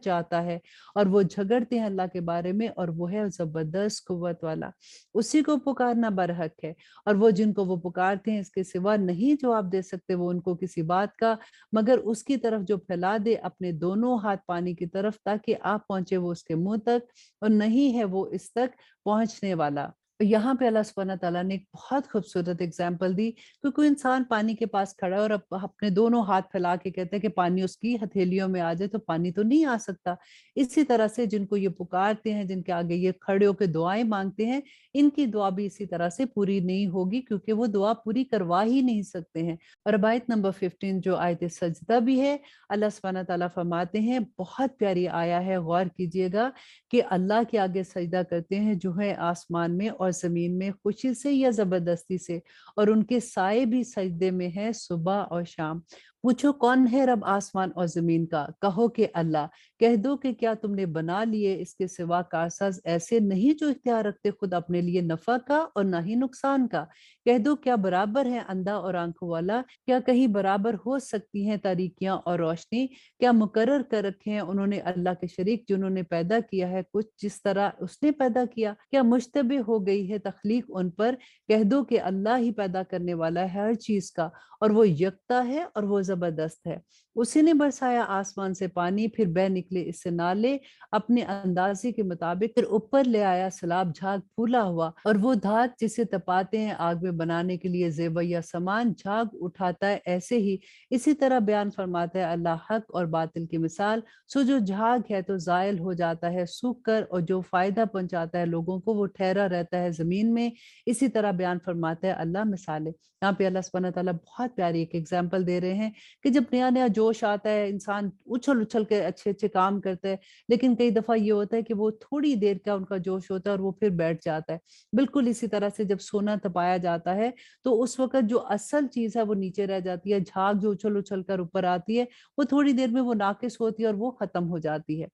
چاہتا ہے، اور وہ جھگڑتے ہیں اللہ کے بارے میں، اور وہ ہے زبردست قوت والا۔ اسی کو پکارنا برحق ہے، اور وہ جن کو وہ پکارتے ہیں اس کے سوا نہیں جواب دے سکتے وہ ان کو کسی بات کا، مگر اس کی طرف جو پھیلا دے اپنے دونوں ہاتھ پانی کی طرف تاکہ آپ پہنچے وہ اس کے منہ تک، اور نہیں ہے وہ اس تک پہنچنے والا۔ یہاں پہ اللہ سبحانہ تعالیٰ نے ایک بہت خوبصورت اگزامپل دی کہ کوئی انسان پانی کے پاس کھڑا ہے اور اپنے دونوں ہاتھ پھیلا کے کہتے ہیں کہ پانی اس کی ہتھیلیوں میں آ جائے، تو پانی تو نہیں آ سکتا۔ اسی طرح سے جن کو یہ پکارتے ہیں، جن کے آگے یہ کھڑے ہو کے دعائیں مانگتے ہیں، ان کی دعا بھی اسی طرح سے پوری نہیں ہوگی کیونکہ وہ دعا پوری کروا ہی نہیں سکتے ہیں۔ اور اب آیت نمبر 15 جو آیت سجدہ بھی ہے، اللہ سبحانہ تعالیٰ فرماتے ہیں، بہت پیاری آیا ہے، غور کیجئے گا کہ اللہ کے آگے سجدہ کرتے ہیں جو ہے آسمان میں اور اور زمین میں خوشی سے یا زبردستی سے، اور ان کے سائے بھی سجدے میں ہیں صبح اور شام۔ پوچھو کون ہے رب آسمان اور زمین کا؟ کہو کہ اللہ۔ کہہ دو کہ کیا تم نے بنا لیے اس کے سوا کارساز ایسے نہیں جو اختیار رکھتے خود اپنے لیے نفع کا اور نہ ہی نقصان کا؟ کہہ دو کیا برابر ہے اندھا اور آنکھوں والا؟ کیا کہیں برابر ہو سکتی ہیں تاریکیاں اور روشنی؟ کیا مقرر کر رکھے ہیں انہوں نے اللہ کے شریک جنہوں نے پیدا کیا ہے کچھ جس طرح اس نے پیدا کیا؟ کیا مشتبہ ہو گئی ہے تخلیق ان پر؟ کہہ دو کہ اللہ ہی پیدا کرنے والا ہے ہر چیز کا، اور وہ یکتا ہے اور وہ زبردست ہے۔ اسی نے برسایا آسمان سے پانی، پھر بہ نکلے اس سے نالے اپنے اندازے کے مطابق، پھر اوپر لے آیا سیلاب جھاگ پھولا ہوا، اور وہ دھات جسے تپاتے ہیں آگ میں بنانے کے لیے زیور یا سامان جھاگ اٹھاتا ہے، ایسے ہی اسی طرح بیان فرماتا ہے اللہ حق اور باطل کی مثال۔ سو جو جھاگ ہے تو زائل ہو جاتا ہے سوکھ کر، اور جو فائدہ پہنچاتا ہے لوگوں کو وہ ٹھہرا رہتا ہے زمین میں، اسی طرح بیان فرماتا ہے اللہ مثالیں۔ یہاں پہ اللہ سبحانہ تعالیٰ بہت پیاری ایک ایگزامپل دے رہے ہیں کہ جب نیا نیا جوش آتا ہے انسان اچھل اچھل کے اچھے اچھے کام کرتا ہے، لیکن کئی دفعہ یہ ہوتا ہے کہ وہ تھوڑی دیر کا ان کا جوش ہوتا ہے اور وہ پھر بیٹھ جاتا ہے۔ بالکل اسی طرح سے جب سونا تپایا جاتا ہے تو اس وقت جو اصل چیز ہے وہ نیچے رہ جاتی ہے، جھاگ جو اچھل اچھل کر اوپر آتی ہے وہ تھوڑی دیر میں وہ ناقص ہوتی ہے اور وہ ختم ہو جاتی ہے۔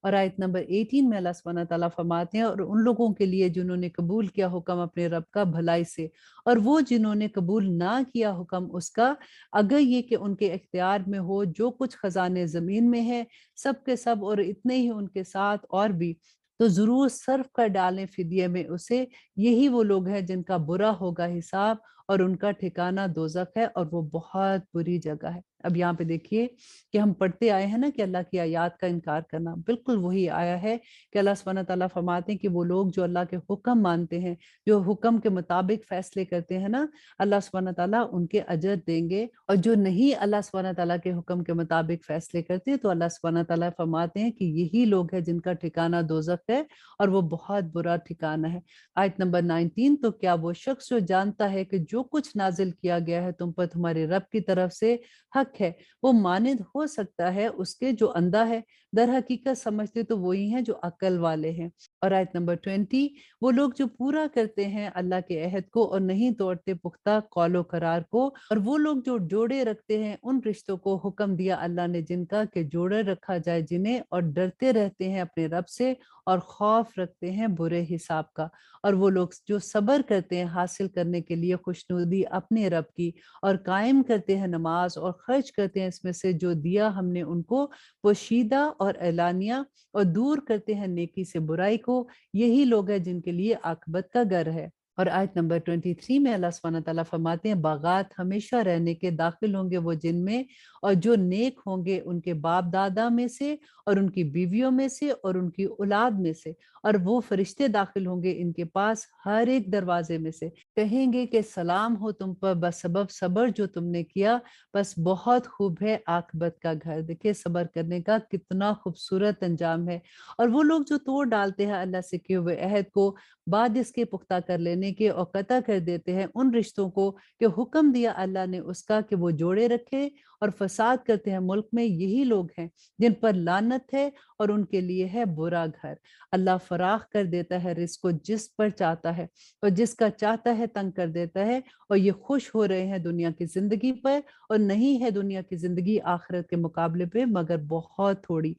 اور آیت نمبر 18 میں اللہ سبحانہ تعالیٰ فرماتے ہیں اور ان لوگوں کے لیے جنہوں نے قبول کیا حکم اپنے رب کا بھلائی سے، اور وہ جنہوں نے قبول نہ کیا حکم اس کا، اگر یہ کہ ان کے اختیار میں ہو جو کچھ خزانے زمین میں ہے سب کے سب، اور اتنے ہی ان کے ساتھ اور بھی، تو ضرور صرف کر ڈالیں فدیے میں اسے۔ یہی وہ لوگ ہیں جن کا برا ہوگا حساب، اور ان کا ٹھکانہ دوزخ ہے اور وہ بہت بری جگہ ہے۔ اب یہاں پہ دیکھیے کہ ہم پڑھتے آئے ہیں نا کہ اللہ کی آیات کا انکار کرنا، بالکل وہی آیا ہے کہ اللہ سبحانہ تعالیٰ فرماتے ہیں کہ وہ لوگ جو اللہ کے حکم مانتے ہیں، جو حکم کے مطابق فیصلے کرتے ہیں نا، اللہ سبحانہ تعالیٰ ان کے اجر دیں گے، اور جو نہیں اللہ سبحانہ تعالیٰ کے حکم کے مطابق فیصلے کرتے تو اللہ سبحانہ تعالیٰ فرماتے ہیں کہ یہی لوگ ہیں جن کا ٹھکانہ دوزخ ہے اور وہ بہت برا ٹھکانہ ہے۔ آیت نمبر 19، تو کیا وہ شخص جو جانتا ہے کہ جو کچھ نازل کیا گیا ہے تم پر تمہارے رب کی طرف سے حق ہے، وہ مانند ہو سکتا ہے اس کے جو اندھا ہے؟ در حقیقت سمجھتے تو وہی ہیں جو عقل والے ہیں۔ اور آیت نمبر 20، وہ لوگ جو پورا کرتے ہیں اللہ کے عہد کو اور نہیں توڑتے پختہ قول و قرار کو، اور وہ لوگ جو جوڑے رکھتے ہیں ان رشتوں کو حکم دیا اللہ نے جن کا کہ جوڑے رکھا جائے جنہیں، اور ڈرتے رہتے ہیں اپنے رب سے اور خوف رکھتے ہیں برے حساب کا۔ اور وہ لوگ جو صبر کرتے ہیں حاصل کرنے کے لیے خوشنودی اپنے رب کی، اور قائم کرتے ہیں نماز اور خرچ کرتے ہیں اس میں سے جو دیا ہم نے ان کو پوشیدہ اور اعلانیہ، اور دور کرتے ہیں نیکی سے برائی کو، یہی لوگ ہیں جن کے لیے عاقبت کا گھر ہے۔ اور آیت نمبر 23 میں اللہ سبحانہ تعالیٰ فرماتے ہیں باغات ہمیشہ رہنے کے داخل ہوں گے وہ جن میں، اور جو نیک ہوں گے ان کے باپ دادا میں سے اور ان کی بیویوں میں سے اور ان کی اولاد میں سے، اور وہ فرشتے داخل ہوں گے ان کے پاس ہر ایک دروازے میں سے، کہیں گے کہ سلام ہو تم پر بسبب صبر جو تم نے کیا، بس بہت خوب ہے عاقبت کا گھر۔ دیکھیں صبر کرنے کا کتنا خوبصورت انجام ہے۔ اور وہ لوگ جو توڑ ڈالتے ہیں اللہ سے کیے ہوئے عہد کو بعد اس کے پختہ کر لینے کے، اور قطع کر دیتے ہیں ان رشتوں کو کہ حکم دیا اللہ نے اس کا کہ وہ جوڑے رکھے، اور فساد کرتے ہیں ملک میں، یہی لوگ ہیں جن پر لعنت ہے اور ان کے لیے ہے برا گھر۔ اللہ فراخ کر دیتا ہے رزق کو جس پر چاہتا ہے، اور جس کا چاہتا ہے تنگ کر دیتا ہے، اور یہ خوش ہو رہے ہیں دنیا کی زندگی پر، اور نہیں ہے دنیا کی زندگی آخرت کے مقابلے پہ مگر بہت تھوڑی۔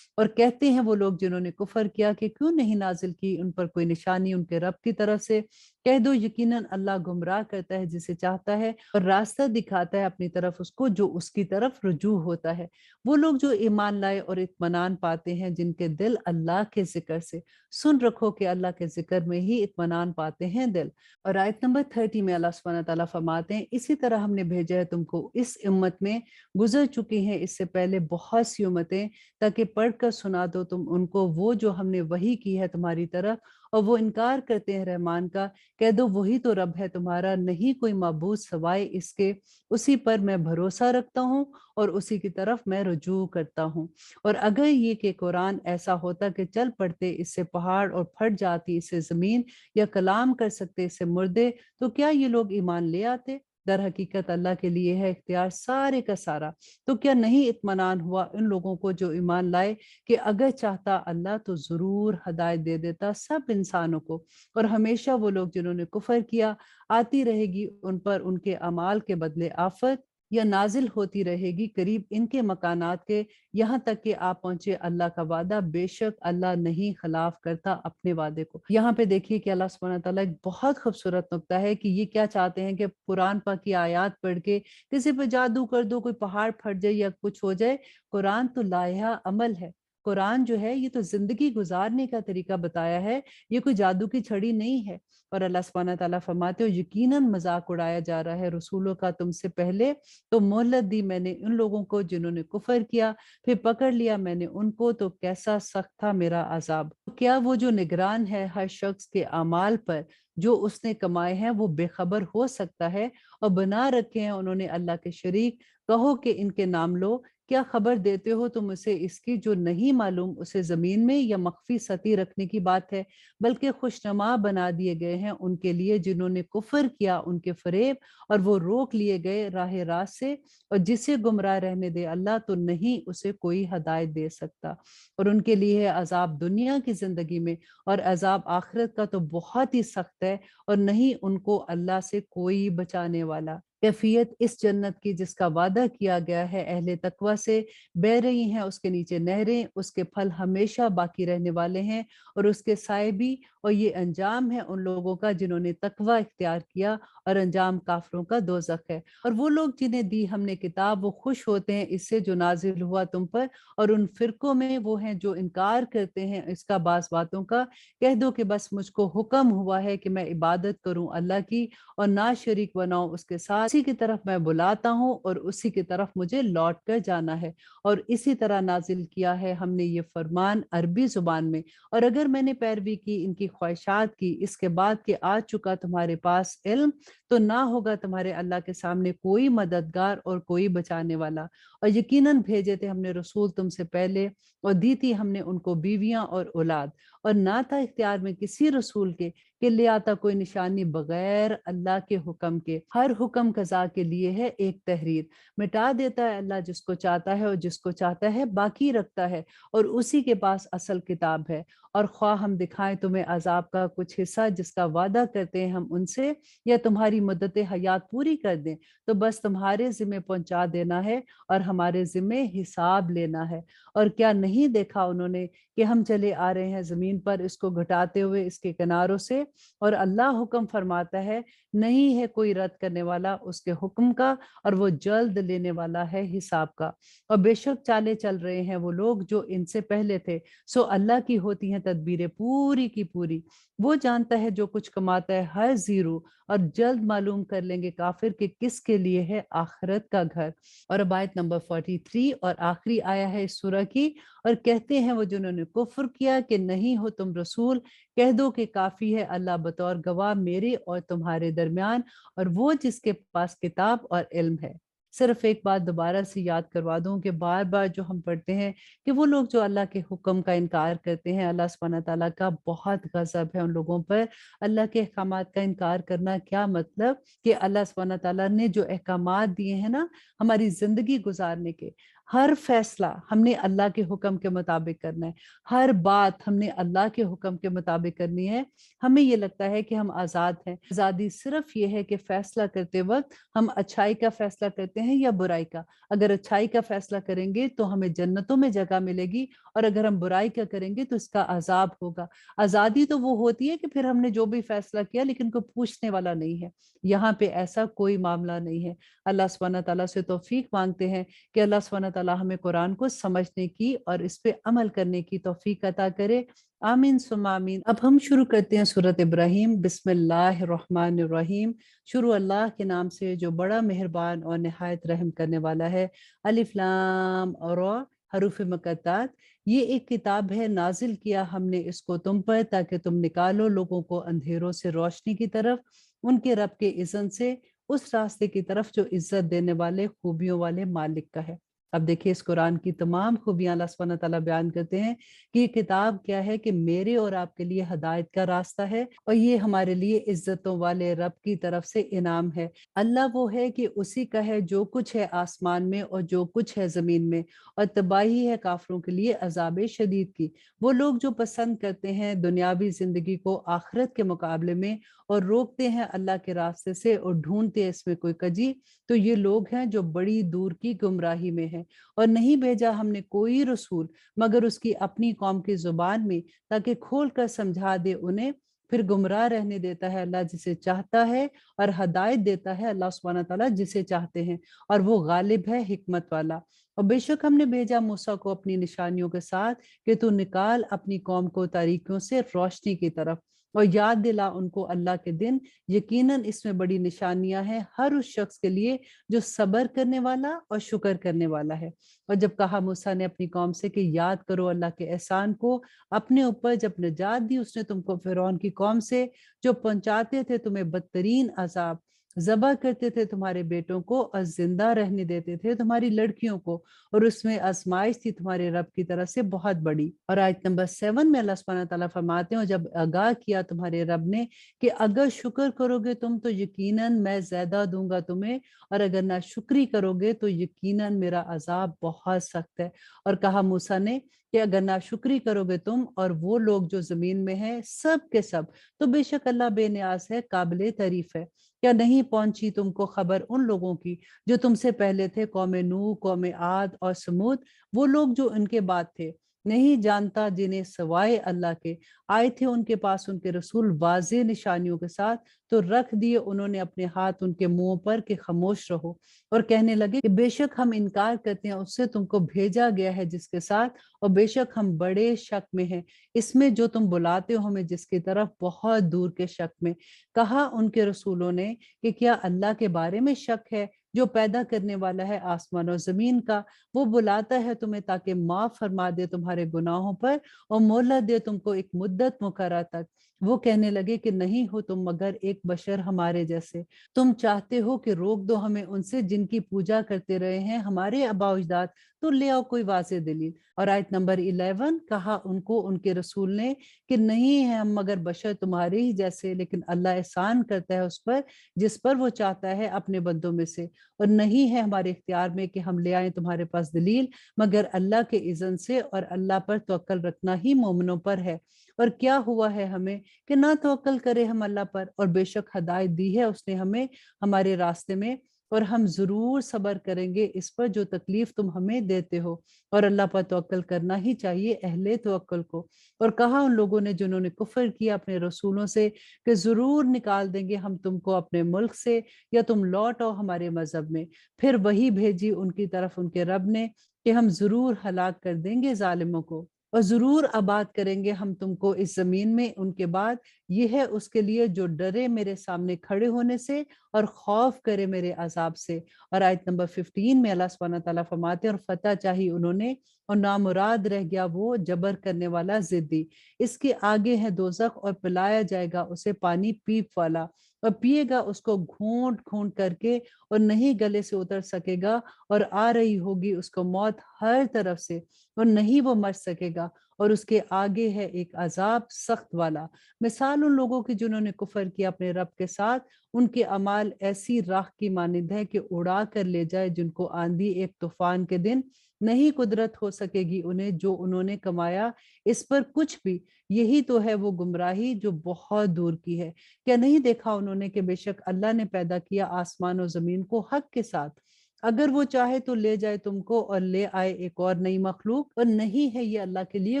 اور کہتے ہیں وہ لوگ جنہوں نے کفر کیا کہ کیوں نہیں نازل کی ان پر کوئی نشانی ان کے رب کی طرف سے؟ کہہ دو یقیناً اللہ گمراہ کرتا ہے جسے چاہتا ہے، اور راستہ دکھاتا ہے اپنی طرف اس کو جو اس کی طرف رجوع ہوتا ہے۔ وہ لوگ جو ایمان لائے اور اطمینان پاتے ہیں جن کے دل اللہ کے ذکر سے، سن رکھو کہ اللہ کے ذکر میں ہی اطمینان پاتے ہیں دل۔ اور آیت نمبر 30 میں اللہ سبحانہ تعالیٰ فرماتے ہیں اسی طرح ہم نے بھیجا ہے تم کو اس امت میں، گزر چکی ہیں اس سے پہلے بہت سی امتیں، تاکہ پڑھ کر سنا دو تم ان کو وہ جو ہم نے وحی کی ہے تمہاری طرف، اور وہ انکار کرتے ہیں رحمان کا۔ کہہ دو وہی تو رب ہے تمہارا، نہیں کوئی معبود سوائے اس کے، اسی پر میں بھروسہ رکھتا ہوں اور اسی کی طرف میں رجوع کرتا ہوں۔ اور اگر یہ کہ قرآن ایسا ہوتا کہ چل پڑتے اس سے پہاڑ اور پھٹ جاتی اس سے زمین، یا کلام کر سکتے اس سے مردے، تو کیا یہ لوگ ایمان لے آتے؟ در حقیقت اللہ کے لیے ہے اختیار سارے کا سارا۔ تو کیا نہیں اطمینان ہوا ان لوگوں کو جو ایمان لائے کہ اگر چاہتا اللہ تو ضرور ہدایت دے دیتا سب انسانوں کو، اور ہمیشہ وہ لوگ جنہوں نے کفر کیا آتی رہے گی ان پر ان کے اعمال کے بدلے آفت، یا نازل ہوتی رہے گی قریب ان کے مکانات کے، یہاں تک کہ آپ پہنچے اللہ کا وعدہ، بے شک اللہ نہیں خلاف کرتا اپنے وعدے کو۔ یہاں پہ دیکھیے کہ اللہ سبحانہ تعالیٰ ایک بہت خوبصورت نقطہ ہے کہ یہ کیا چاہتے ہیں کہ قرآن پاک کی آیات پڑھ کے کسی پہ جادو کر دو، کوئی پہاڑ پھٹ جائے یا کچھ ہو جائے۔ قرآن تو لائحہ عمل ہے، قرآن جو ہے یہ تو زندگی گزارنے کا طریقہ بتایا ہے، یہ کوئی جادو کی چھڑی نہیں ہے۔ اور اللہ سبحانہ تعالیٰ فرماتے ہو یقیناً مذاق اڑایا جا رہا ہے رسولوں کا تم سے پہلے، تو مہلت دی میں نے ان لوگوں کو جنہوں نے کفر کیا، پھر پکڑ لیا میں نے ان کو، تو کیسا سخت تھا میرا عذاب۔ کیا وہ جو نگران ہے ہر شخص کے اعمال پر جو اس نے کمائے ہیں وہ بے خبر ہو سکتا ہے؟ اور بنا رکھے ہیں انہوں نے اللہ کے شریک، کہو کہ ان کے نام لو، کیا خبر دیتے ہو تم اسے اس کی جو نہیں معلوم اسے زمین میں یا مخفی سطح رکھنے کی بات ہے؟ بلکہ خوشنما بنا دیے گئے ہیں ان کے لیے جنہوں نے کفر کیا ان کے فریب، اور وہ روک لیے گئے راہ راست سے، اور جسے گمراہ رہنے دے اللہ تو نہیں اسے کوئی ہدایت دے سکتا۔ اور ان کے لیے ہے عذاب دنیا کی زندگی میں، اور عذاب آخرت کا تو بہت ہی سخت ہے، اور نہیں ان کو اللہ سے کوئی بچانے والا۔ کیفیت اس جنت کی جس کا وعدہ کیا گیا ہے اہل تقوی سے، بہ رہی ہیں اس کے نیچے نہریں، اس کے پھل ہمیشہ باقی رہنے والے ہیں اور اس کے سائے بھی، اور یہ انجام ہے ان لوگوں کا جنہوں نے تقوی اختیار کیا، اور انجام کافروں کا دوزخ ہے۔ اور وہ لوگ جنہیں دی ہم نے کتاب وہ خوش ہوتے ہیں اس سے جو نازل ہوا تم پر، اور ان فرقوں میں وہ ہیں جو انکار کرتے ہیں اس کا بعض باتوں کا۔ کہہ دو کہ بس مجھ کو حکم ہوا ہے کہ میں عبادت کروں اللہ کی اور نہ شریک بناؤں اس کے ساتھ، اسی کی طرف میں بلاتا ہوں اور اسی کی طرف مجھے لوٹ کر جانا ہے۔ اور اسی طرح نازل کیا ہے ہم نے یہ فرمان عربی زبان میں، اور اگر میں نے پیروی کی ان کی خواہشات کی اس کے بعد کہ آ چکا تمہارے پاس علم، تو نہ ہوگا تمہارے اللہ کے سامنے کوئی مددگار اور کوئی بچانے والا۔ اور یقیناً بھیجے تھے ہم نے رسول تم سے پہلے، اور دی تھی ہم نے ان کو بیویاں اور اولاد، اور نہ تھا اختیار میں کسی رسول کے کہ لے آتا کوئی نشانی بغیر اللہ کے حکم کے۔ ہر حکم قضا کے لیے ہے ایک تحریر، مٹا دیتا ہے اللہ جس کو چاہتا ہے اور جس کو چاہتا ہے باقی رکھتا ہے، اور اسی کے پاس اصل کتاب ہے۔ اور خواہ ہم دکھائیں تمہیں عذاب کا کچھ حصہ جس کا وعدہ کرتے ہیں ہم ان سے، یا تمہاری مدت حیات پوری کر دیں، تو بس تمہارے ذمہ پہنچا دینا ہے اور ہمارے ذمہ حساب لینا ہے۔ اور کیا نہیں دیکھا انہوں نے کہ ہم چلے آ رہے ہیں زمین پر اس کو گھٹاتے ہوئے اس کے کناروں سے، اور اللہ حکم فرماتا ہے نہیں ہے کوئی رد کرنے والا اس کے حکم کا، اور وہ جلد لینے والا ہے حساب کا۔ اور بے شک چالے چل رہے ہیں وہ لوگ جو ان سے پہلے تھے، سو اللہ کی ہوتی ہیں تدبیریں پوری کی پوری، وہ جانتا ہے جو کچھ کماتا ہے ہر زیرو، اور جلد معلوم کر لیں گے کافر کہ کس کے لیے ہے آخرت کا گھر۔ اور اب آیت نمبر 43 اور آخری آیا ہے اس سورہ کی، اور کہتے ہیں وہ جنہوں نے کفر کیا کہ نہیں ہو تم رسول، کہہ دو کہ کافی ہے اللہ بطور گواہ میرے اور تمہارے درمیان، اور وہ جس کے پاس کتاب اور علم ہے۔ صرف ایک بات دوبارہ سے یاد کروا دوں کہ بار بار جو ہم پڑھتے ہیں کہ وہ لوگ جو اللہ کے حکم کا انکار کرتے ہیں، اللہ سبحانہ تعالیٰ کا بہت غضب ہے ان لوگوں پر۔ اللہ کے احکامات کا انکار کرنا کیا مطلب کہ اللہ سبحانہ تعالیٰ نے جو احکامات دیے ہیں نا ہماری زندگی گزارنے کے، ہر فیصلہ ہم نے اللہ کے حکم کے مطابق کرنا ہے، ہر بات ہم نے اللہ کے حکم کے مطابق کرنی ہے۔ ہمیں یہ لگتا ہے کہ ہم آزاد ہیں، آزادی صرف یہ ہے کہ فیصلہ کرتے وقت ہم اچھائی کا فیصلہ کرتے ہیں یا برائی کا۔ اگر اچھائی کا فیصلہ کریں گے تو ہمیں جنتوں میں جگہ ملے گی، اور اگر ہم برائی کا کریں گے تو اس کا عذاب ہوگا۔ آزادی تو وہ ہوتی ہے کہ پھر ہم نے جو بھی فیصلہ کیا لیکن کوئی پوچھنے والا نہیں ہے، یہاں پہ ایسا کوئی معاملہ نہیں ہے۔ اللہ سبحانہ تعالیٰ سے توفیق مانگتے ہیں کہ اللہ سبحانہ تعالیٰ ہمیں قرآن کو سمجھنے کی اور اس پہ عمل کرنے کی توفیق عطا کرے، آمین ثم آمین۔ اب ہم شروع کرتے ہیں سورۃ ابراہیم۔ بسم اللہ الرحمن الرحیم، شروع اللہ کے نام سے جو بڑا مہربان اور نہایت رحم کرنے والا ہے۔ الف لام را، حروف مقطعات۔ یہ ایک کتاب ہے، نازل کیا ہم نے اس کو تم پر تاکہ تم نکالو لوگوں کو اندھیروں سے روشنی کی طرف ان کے رب کے اذن سے، اس راستے کی طرف جو عزت دینے والے خوبیوں والے مالک کا ہے۔ اب دیکھیے اس قرآن کی تمام خوبیاں اللہ سبحانہ تعالیٰ بیان کرتے ہیں کہ یہ کتاب کیا ہے کہ میرے اور آپ کے لیے ہدایت کا راستہ ہے، اور یہ ہمارے لیے عزتوں والے رب کی طرف سے انعام ہے۔ اللہ وہ ہے کہ اسی کا ہے جو کچھ ہے آسمان میں اور جو کچھ ہے زمین میں، اور تباہی ہے کافروں کے لیے عذاب شدید کی۔ وہ لوگ جو پسند کرتے ہیں دنیاوی زندگی کو آخرت کے مقابلے میں، اور روکتے ہیں اللہ کے راستے سے اور ڈھونڈتے ہیں اس میں کوئی کجی، تو یہ لوگ ہیں جو بڑی دور کی گمراہی میں ہیں۔ اور نہیں بھیجا ہم نے کوئی رسول مگر اس کی اپنی قوم کی زبان میں، تاکہ کھول کر سمجھا دے انہیں۔ پھر گمراہ رہنے دیتا ہے اللہ جسے چاہتا ہے، اور ہدایت دیتا ہے اللہ سبحانہ تعالیٰ جسے چاہتے ہیں، اور وہ غالب ہے حکمت والا۔ اور بے شک ہم نے بھیجا موسیٰ کو اپنی نشانیوں کے ساتھ کہ تو نکال اپنی قوم کو تاریکیوں سے روشنی کی طرف، اور یاد دلا ان کو اللہ کے دن، یقیناً اس میں بڑی نشانیاں ہیں ہر اس شخص کے لیے جو صبر کرنے والا اور شکر کرنے والا ہے۔ اور جب کہا موسیٰ نے اپنی قوم سے کہ یاد کرو اللہ کے احسان کو اپنے اوپر، جب نجات دی اس نے تم کو فرعون کی قوم سے، جو پہنچاتے تھے تمہیں بدترین عذاب، ذبح کرتے تھے تمہارے بیٹوں کو اور زندہ رہنے دیتے تھے تمہاری لڑکیوں کو، اور اس میں آزمائش تھی تمہارے رب کی طرف سے بہت بڑی۔ اور آیت نمبر 7 میں اللہ سبحانہ تعالیٰ فرماتے ہیں، اور جب آگاہ کیا تمہارے رب نے کہ اگر شکر کرو گے تم تو یقیناً میں زیادہ دوں گا تمہیں، اور اگر نہ شکری کرو گے تو یقیناً میرا عذاب بہت سخت ہے۔ اور کہا موسیٰ نے کہ اگر نہ شکری کرو گے تم اور وہ لوگ جو زمین میں ہیں سب کے سب، تو بے شک اللہ بے نیاز ہے، قابل تعریف ہے۔ کیا نہیں پہنچی تم کو خبر ان لوگوں کی جو تم سے پہلے تھے، قوم نوح، قوم عاد اور سمود، وہ لوگ جو ان کے بعد تھے؟ نہیں جانتا جنہیں سوائے اللہ کے آئے تھے ان کے پاس ان کے رسول واضح نشانیوں کے ساتھ، تو رکھ دیے انہوں نے اپنے ہاتھ ان کے منہوں پر کہ خاموش رہو، اور کہنے لگے کہ بے شک ہم انکار کرتے ہیں اس سے تم کو بھیجا گیا ہے جس کے ساتھ، اور بے شک ہم بڑے شک میں ہیں اس میں جو تم بلاتے ہو ہمیں جس کی طرف بہت دور کے شک میں۔ کہا ان کے رسولوں نے کہ کیا اللہ کے بارے میں شک ہے جو پیدا کرنے والا ہے آسمان اور زمین کا؟ وہ بلاتا ہے تمہیں تاکہ معاف فرما دے تمہارے گناہوں پر اور مہلت دے تم کو ایک مدت مقررہ تک۔ وہ کہنے لگے کہ نہیں ہو تم مگر ایک بشر ہمارے جیسے، تم چاہتے ہو کہ روک دو ہمیں ان سے جن کی پوجا کرتے رہے ہیں ہمارے آباء و اجداد، تو لے آؤ کوئی واضح دلیل۔ اور آیت نمبر 11، کہا ان کو ان کے رسول نے کہ نہیں ہے ہم مگر بشر تمہارے ہی جیسے، لیکن اللہ احسان کرتا ہے اس پر جس پر وہ چاہتا ہے اپنے بندوں میں سے، اور نہیں ہے ہمارے اختیار میں کہ ہم لے آئیں تمہارے پاس دلیل مگر اللہ کے اذن سے، اور اللہ پر توکل رکھنا ہی مومنوں پر ہے۔ اور کیا ہوا ہے ہمیں کہ نہ توکل کرے ہم اللہ پر، اور بے شک ہدایت دی ہے اس نے ہمیں ہمارے راستے میں، اور ہم ضرور صبر کریں گے اس پر جو تکلیف تم ہمیں دیتے ہو، اور اللہ پر توکل کرنا ہی چاہیے اہل توکل کو۔ اور کہا ان لوگوں نے جنہوں نے کفر کیا اپنے رسولوں سے کہ ضرور نکال دیں گے ہم تم کو اپنے ملک سے، یا تم لوٹ آؤ ہمارے مذہب میں۔ پھر وہی بھیجی ان کی طرف ان کے رب نے کہ ہم ضرور ہلاک کر دیں گے ظالموں کو، اور ضرور آباد کریں گے ہم تم کو اس زمین میں ان کے بعد۔ یہ ہے اس کے لیے جو ڈرے میرے سامنے کھڑے ہونے سے اور خوف کرے میرے عذاب سے۔ اور آیت نمبر 15 میں اللہ سبحانہ تعالیٰ فرماتے ہیں، اور فتح چاہی انہوں نے اور نامراد رہ گیا وہ جبر کرنے والا ضدی۔ اس کے آگے ہے دوزخ اور پلایا جائے گا اسے پانی پیپ والا، اور پیے گا اس کو گھونٹ گھونٹ کر کے، اور نہیں گلے سے اتر سکے گا، اور آ رہی ہوگی اس کو موت ہر طرف سے، اور نہیں وہ مر سکے گا، اور اس کے آگے ہے ایک عذاب سخت والا۔ مثال ان لوگوں کی جنہوں نے کفر کیا اپنے رب کے ساتھ، ان کے اعمال ایسی راکھ کی مانند ہے کہ اڑا کر لے جائے جن کو آندھی ایک طوفان کے دن۔ نہیں قدرت ہو سکے گی انہیں جو انہوں نے کمایا اس پر کچھ بھی، یہی تو ہے وہ گمراہی جو بہت دور کی ہے۔ کیا نہیں دیکھا انہوں نے کہ بے شک اللہ نے پیدا کیا آسمان و زمین کو حق کے ساتھ، اگر وہ چاہے تو لے جائے تم کو اور لے آئے ایک اور نئی مخلوق، اور نہیں ہے یہ اللہ کے لیے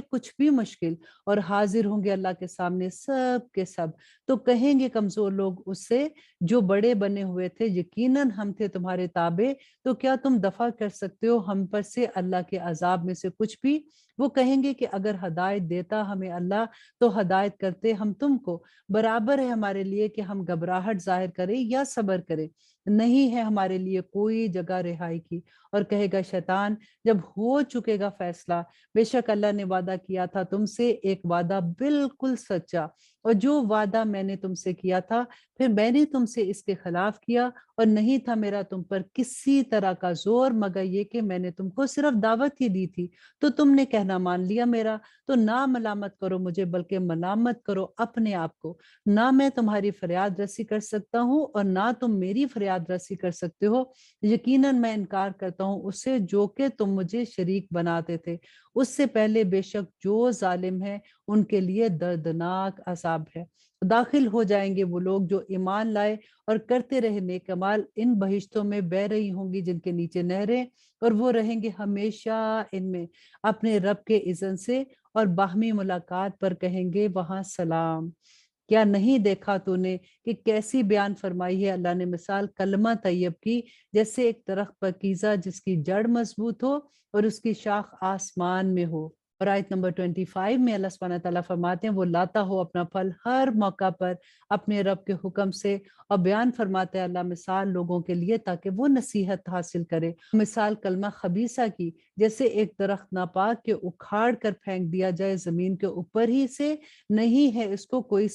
کچھ بھی مشکل، اور حاضر ہوں گے اللہ کے سامنے سب کے سب۔ تو کہیں گے کمزور لوگ اس سے جو بڑے بنے ہوئے تھے، یقیناً ہم تھے تمہارے تابع، تو کیا تم دفع کر سکتے ہو ہم پر سے اللہ کے عذاب میں سے کچھ بھی؟ وہ کہیں گے کہ اگر ہدایت دیتا ہمیں اللہ تو ہدایت کرتے ہم تم کو، برابر ہے ہمارے لیے کہ ہم گھبراہٹ ظاہر کریں یا صبر کریں، نہیں ہے ہمارے لیے کوئی جگہ رہائی کی۔ اور کہے گا شیطان جب ہو چکے گا فیصلہ، بے شک اللہ نے وعدہ کیا تھا تم سے ایک وعدہ بالکل سچا، اور جو وعدہ میں نے تم سے کیا تھا پھر میں نے تم سے اس کے خلاف کیا، اور نہیں تھا میرا تم پر کسی طرح کا زور مگر یہ کہ میں نے تم کو صرف دعوت ہی دی تھی، تو تم نے کہنا مان لیا میرا۔ تو نہ ملامت کرو مجھے بلکہ ملامت کرو اپنے آپ کو۔ نہ میں تمہاری فریاد رسی کر سکتا ہوں اور نہ تم میری فریاد رسی کر سکتے ہو۔ یقیناً میں انکار کرتا ہوں اس سے جو کہ تم مجھے شریک بناتے تھے، اس سے پہلے بے شک جو ظالم ہے ان کے لیے دردناک عذاب ہے۔ داخل ہو جائیں گے وہ لوگ جو ایمان لائے اور کرتے رہے نیک اعمال، ان بہشتوں میں بہ رہی ہوں گی جن کے نیچے نہریں، اور وہ رہیں گے ہمیشہ ان میں اپنے رب کے اذن سے، اور باہمی ملاقات پر کہیں گے وہاں سلام۔ کیا نہیں دیکھا تو نے کہ کیسی بیان فرمائی ہے اللہ نے مثال کلمہ طیب کی، جیسے ایک درخت پاکیزہ جس کی جڑ مضبوط ہو اور اس کی شاخ آسمان میں ہو۔ اور آیت نمبر 25 میں اللہ سبحانہ تعالیٰ فرماتے ہیں وہ لاتا ہو اپنا پھل ہر موقع پر اپنے رب کے حکم سے، اور بیان فرماتے ہیں اللہ مثال لوگوں کے لیے تاکہ وہ نصیحت حاصل کرے۔ مثال کلمہ خبیثہ کی، جیسے ایک درخت ناپاک کے اکھاڑ کر پھینک دیا جائے زمین کے اوپر ہی سے، نہیں ہے اس کو کوئی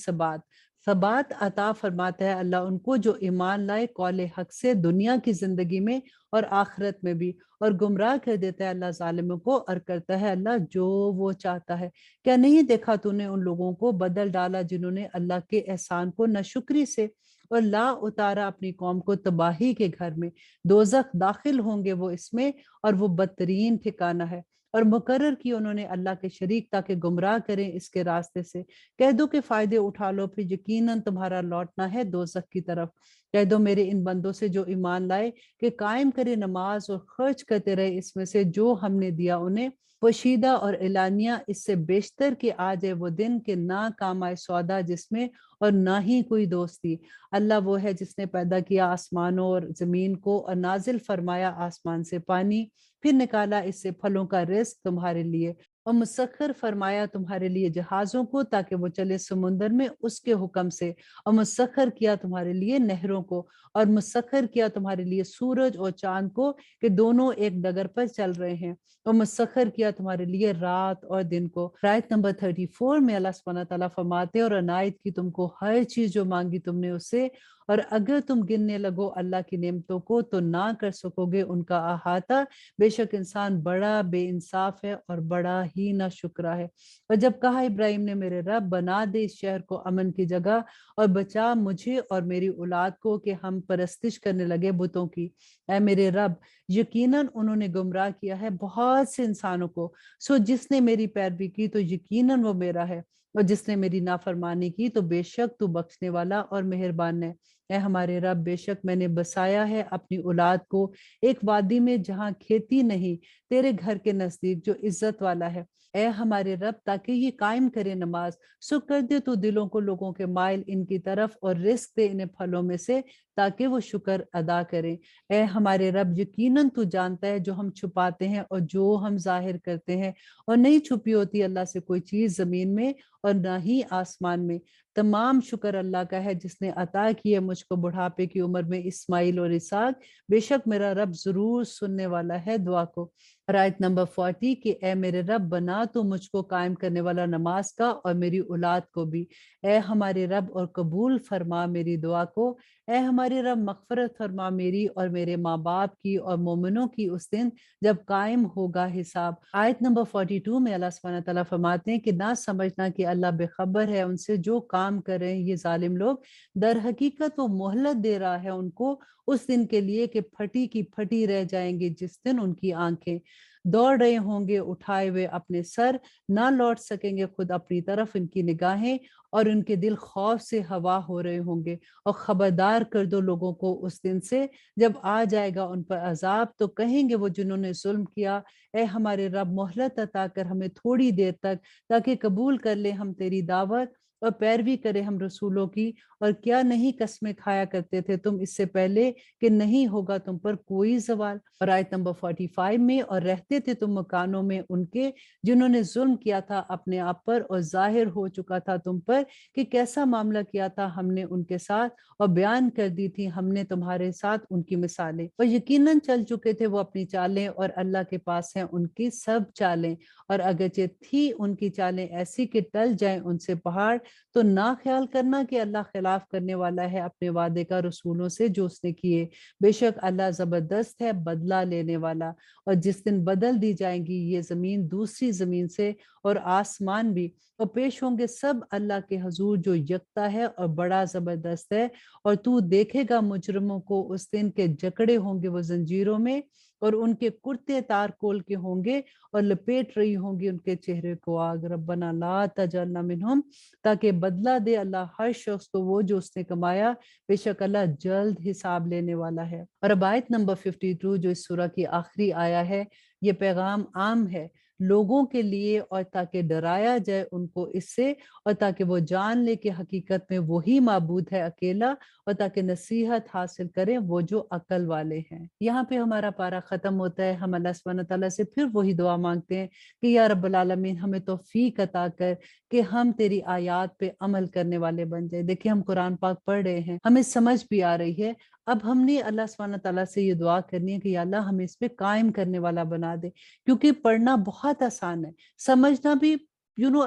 ثبات عطا فرماتا ہے اللہ ان کو جو ایمان لائے قول حق سے دنیا کی زندگی میں اور آخرت میں بھی، اور گمراہ کر دیتا ہے اللہ ظالموں کو، اور کرتا ہے اللہ جو وہ چاہتا ہے۔ کیا نہیں دیکھا تو نے ان لوگوں کو بدل ڈالا جنہوں نے اللہ کے احسان کو ناشکری سے اور لا اتارا اپنی قوم کو تباہی کے گھر میں، دوزخ داخل ہوں گے وہ اس میں، اور وہ بدترین ٹھکانہ ہے۔ اور مقرر کی انہوں نے اللہ کے شریک تاکہ گمراہ کریں اس کے راستے سے۔ کہہ دو کہ فائدے اٹھا لو پھر یقیناً تمہارا لوٹنا ہے دوزخ کی طرف۔ کہہ دو میرے ان بندوں سے جو ایمان لائے کہ قائم کرے نماز اور خرچ کرتے رہے اس میں سے جو ہم نے دیا انہیں، پوشیدہ اور اعلانیہ، اس سے بیشتر کہ آ جائے وہ دن کہ نہ کام آئے سودا جس میں اور نہ ہی کوئی دوستی۔ اللہ وہ ہے جس نے پیدا کیا آسمانوں اور زمین کو اور نازل فرمایا آسمان سے پانی، پھر نکالا اس سے پھلوں کا رزق تمہارے لیے، اور مسخر فرمایا تمہارے لیے جہازوں کو تاکہ وہ چلے سمندر میں اس کے حکم سے، اور مسخر کیا تمہارے لیے نہروں کو، اور مسخر کیا تمہارے لیے سورج اور چاند کو کہ دونوں ایک ڈگر پر چل رہے ہیں، اور مسخر کیا تمہارے لیے رات اور دن کو۔ آیت نمبر 34 میں اللہ سبحانہ تعالیٰ فرماتے اور عنایت کی تم کو ہر چیز جو مانگی تم نے اس سے، اور اگر تم گننے لگو اللہ کی نعمتوں کو تو نہ کر سکو گے ان کا احاطہ، بے شک انسان بڑا بے انصاف ہے اور بڑا ہی نہ شکرا ہے۔ اور جب کہا ابراہیم نے میرے رب بنا دے اس شہر کو امن کی جگہ اور بچا مجھے اور میری اولاد کو کہ ہم پرستش کرنے لگے بتوں کی، اے میرے رب یقیناً انہوں نے گمراہ کیا ہے بہت سے انسانوں کو، سو جس نے میری پیروی کی تو یقیناً وہ میرا ہے، اور جس نے میری نافرمانی کی تو بے شک تو بخشنے والا اور مہربان ہے۔ اے ہمارے رب بے شک میں نے بسایا ہے اپنی اولاد کو ایک وادی میں جہاں کھیتی نہیں، تیرے گھر کے نزدیک جو عزت والا ہے۔ اے ہمارے رب تاکہ یہ قائم کرے نماز، سو کر دے تو دلوں کو لوگوں کے مائل ان کی طرف، اور رزق دے انہیں پھلوں میں سے تاکہ وہ شکر ادا کریں۔ اے ہمارے رب یقیناً تو جانتا ہے جو ہم چھپاتے ہیں اور جو ہم ظاہر کرتے ہیں، اور نہیں چھپی ہوتی اللہ سے کوئی چیز زمین میں اور نہ ہی آسمان میں۔ تمام شکر اللہ کا ہے جس نے عطا کی ہے مجھ کو بڑھاپے کی عمر میں اسماعیل اور اسحاق، بے شک میرا رب ضرور سننے والا ہے دعا کو۔ اور آیت نمبر 40 کہ اے میرے رب بنا تو مجھ کو قائم کرنے والا نماز کا اور میری اولاد کو بھی، اے ہمارے رب اور قبول فرما میری دعا کو، اے ہمارے رب مغفرت فرما میری اور میرے ماں باپ کی اور مومنوں کی اس دن جب قائم ہوگا حساب۔ آیت نمبر 42 میں اللہ سبحانہ تعالیٰ فرماتے ہیں کہ نہ سمجھنا کہ اللہ بے خبر ہے ان سے جو کام کر رہے ہیں یہ ظالم لوگ، در حقیقت وہ مہلت دے رہا ہے ان کو اس دن کے لیے کہ پھٹی کی پھٹی رہ جائیں گے، جس دن ان کی آنکھیں دوڑ رہے ہوں گے اٹھائے ہوئے اپنے سر، نہ لوٹ سکیں گے خود اپنی طرف ان کی نگاہیں، اور ان کے دل خوف سے ہوا ہو رہے ہوں گے۔ اور خبردار کر دو لوگوں کو اس دن سے جب آ جائے گا ان پر عذاب، تو کہیں گے وہ جنہوں نے ظلم کیا، اے ہمارے رب مہلت عطا کر ہمیں تھوڑی دیر تک تاکہ قبول کر لیں ہم تیری دعوت اور پیروی کرے ہم رسولوں کی، اور کیا نہیں قسمیں کھایا کرتے تھے تم اس سے پہلے کہ نہیں ہوگا تم پر کوئی زوال۔ اور آیت نمبر 45 میں اور رہتے تھے تم مکانوں میں ان کے جنہوں نے ظلم کیا تھا اپنے آپ پر، اور ظاہر ہو چکا تھا تم پر کہ کیسا معاملہ کیا تھا ہم نے ان کے ساتھ، اور بیان کر دی تھی ہم نے تمہارے ساتھ ان کی مثالیں، اور یقیناً چل چکے تھے وہ اپنی چالیں، اور اللہ کے پاس ہیں ان کی سب چالیں، اور اگرچہ تھی ان کی چالیں ایسی کہ ٹل جائیں ان سے پہاڑ، تو نہ خیال کرنا کہ اللہ خلاف کرنے والا ہے اپنے وعدے کا رسولوں سے جو اس نے کیے، بے شک اللہ زبردست ہے بدلہ لینے والا۔ اور جس دن بدل دی جائیں گی یہ زمین دوسری زمین سے اور آسمان بھی، اور پیش ہوں گے سب اللہ کے حضور جو یکتا ہے اور بڑا زبردست ہے۔ اور تو دیکھے گا مجرموں کو اس دن کے جکڑے ہوں گے وہ زنجیروں میں، اور ان کے کرتے تار کول کے ہوں گے، اور لپیٹ رہی ہوں گی ان کے چہرے کو آگ۔ ربنا لا تجعلنا منہم، تاکہ بدلہ دے اللہ ہر شخص کو وہ جو اس نے کمایا، بے شک اللہ جلد حساب لینے والا ہے۔ اور اب آیت نمبر 52 جو اس سورہ کی آخری آیا ہے، یہ پیغام عام ہے لوگوں کے لیے، اور تاکہ ڈرایا جائے ان کو اس سے، اور تاکہ وہ جان لے کہ حقیقت میں وہی معبود ہے اکیلا، اور تاکہ نصیحت حاصل کریں وہ جو عقل والے ہیں۔ یہاں پہ ہمارا پارہ ختم ہوتا ہے۔ ہم اللہ سبحانہ تعالیٰ سے پھر وہی دعا مانگتے ہیں کہ یا رب العالمین ہمیں توفیق عطا کر کہ ہم تیری آیات پہ عمل کرنے والے بن جائیں۔ دیکھیں ہم قرآن پاک پڑھ رہے ہیں، ہمیں سمجھ بھی آ رہی ہے، اب ہم نے اللہ سبحانہ تعالیٰ سے یہ دعا کرنی ہے کہ یا اللہ ہمیں اس پہ قائم کرنے والا بنا دے، کیونکہ پڑھنا بہت آسان ہے، سمجھنا بھی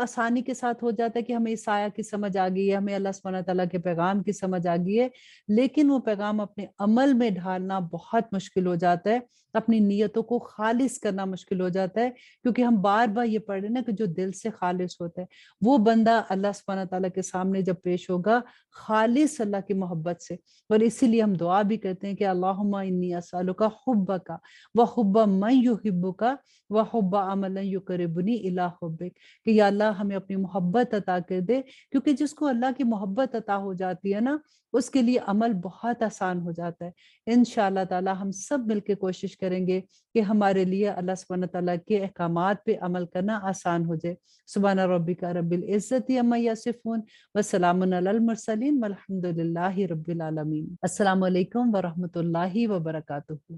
آسانی کے ساتھ ہو جاتا ہے کہ ہمیں اس آیت کی سمجھ آ گئی ہے، ہمیں اللہ سبحانہ تعالیٰ کے پیغام کی سمجھ آ گئی ہے، لیکن وہ پیغام اپنے عمل میں ڈھالنا بہت مشکل ہو جاتا ہے، اپنی نیتوں کو خالص کرنا مشکل ہو جاتا ہے، کیونکہ ہم بار بار یہ پڑھ رہے ہیں نا کہ جو دل سے خالص ہوتا ہے وہ بندہ اللہ سبحانہ تعالیٰ کے سامنے جب پیش ہوگا خالص اللہ کی محبت سے۔ اور اسی لیے ہم دعا بھی کرتے ہیں کہ اللہم انی اسألک حبک وحب من یحبک وحب عملا یقربنی الی حبک، کہ یا اللہ ہمیں اپنی محبت عطا کر دے، کیونکہ جس کو اللہ کی محبت عطا ہو جاتی ہے نا اس کے لیے عمل بہت آسان ہو جاتا ہے۔ انشاءاللہ تعالی ہم سب مل کے کوشش کریں گے کہ ہمارے لیے اللہ سبحانہ تعالیٰ کے احکامات پہ عمل کرنا آسان ہو جائے۔ سبحان ربک رب العزت عما یصفون وسلام علی المرسلین والحمد للہ رب العالمین۔ السلام علیکم ورحمۃ اللہ وبرکاتہ۔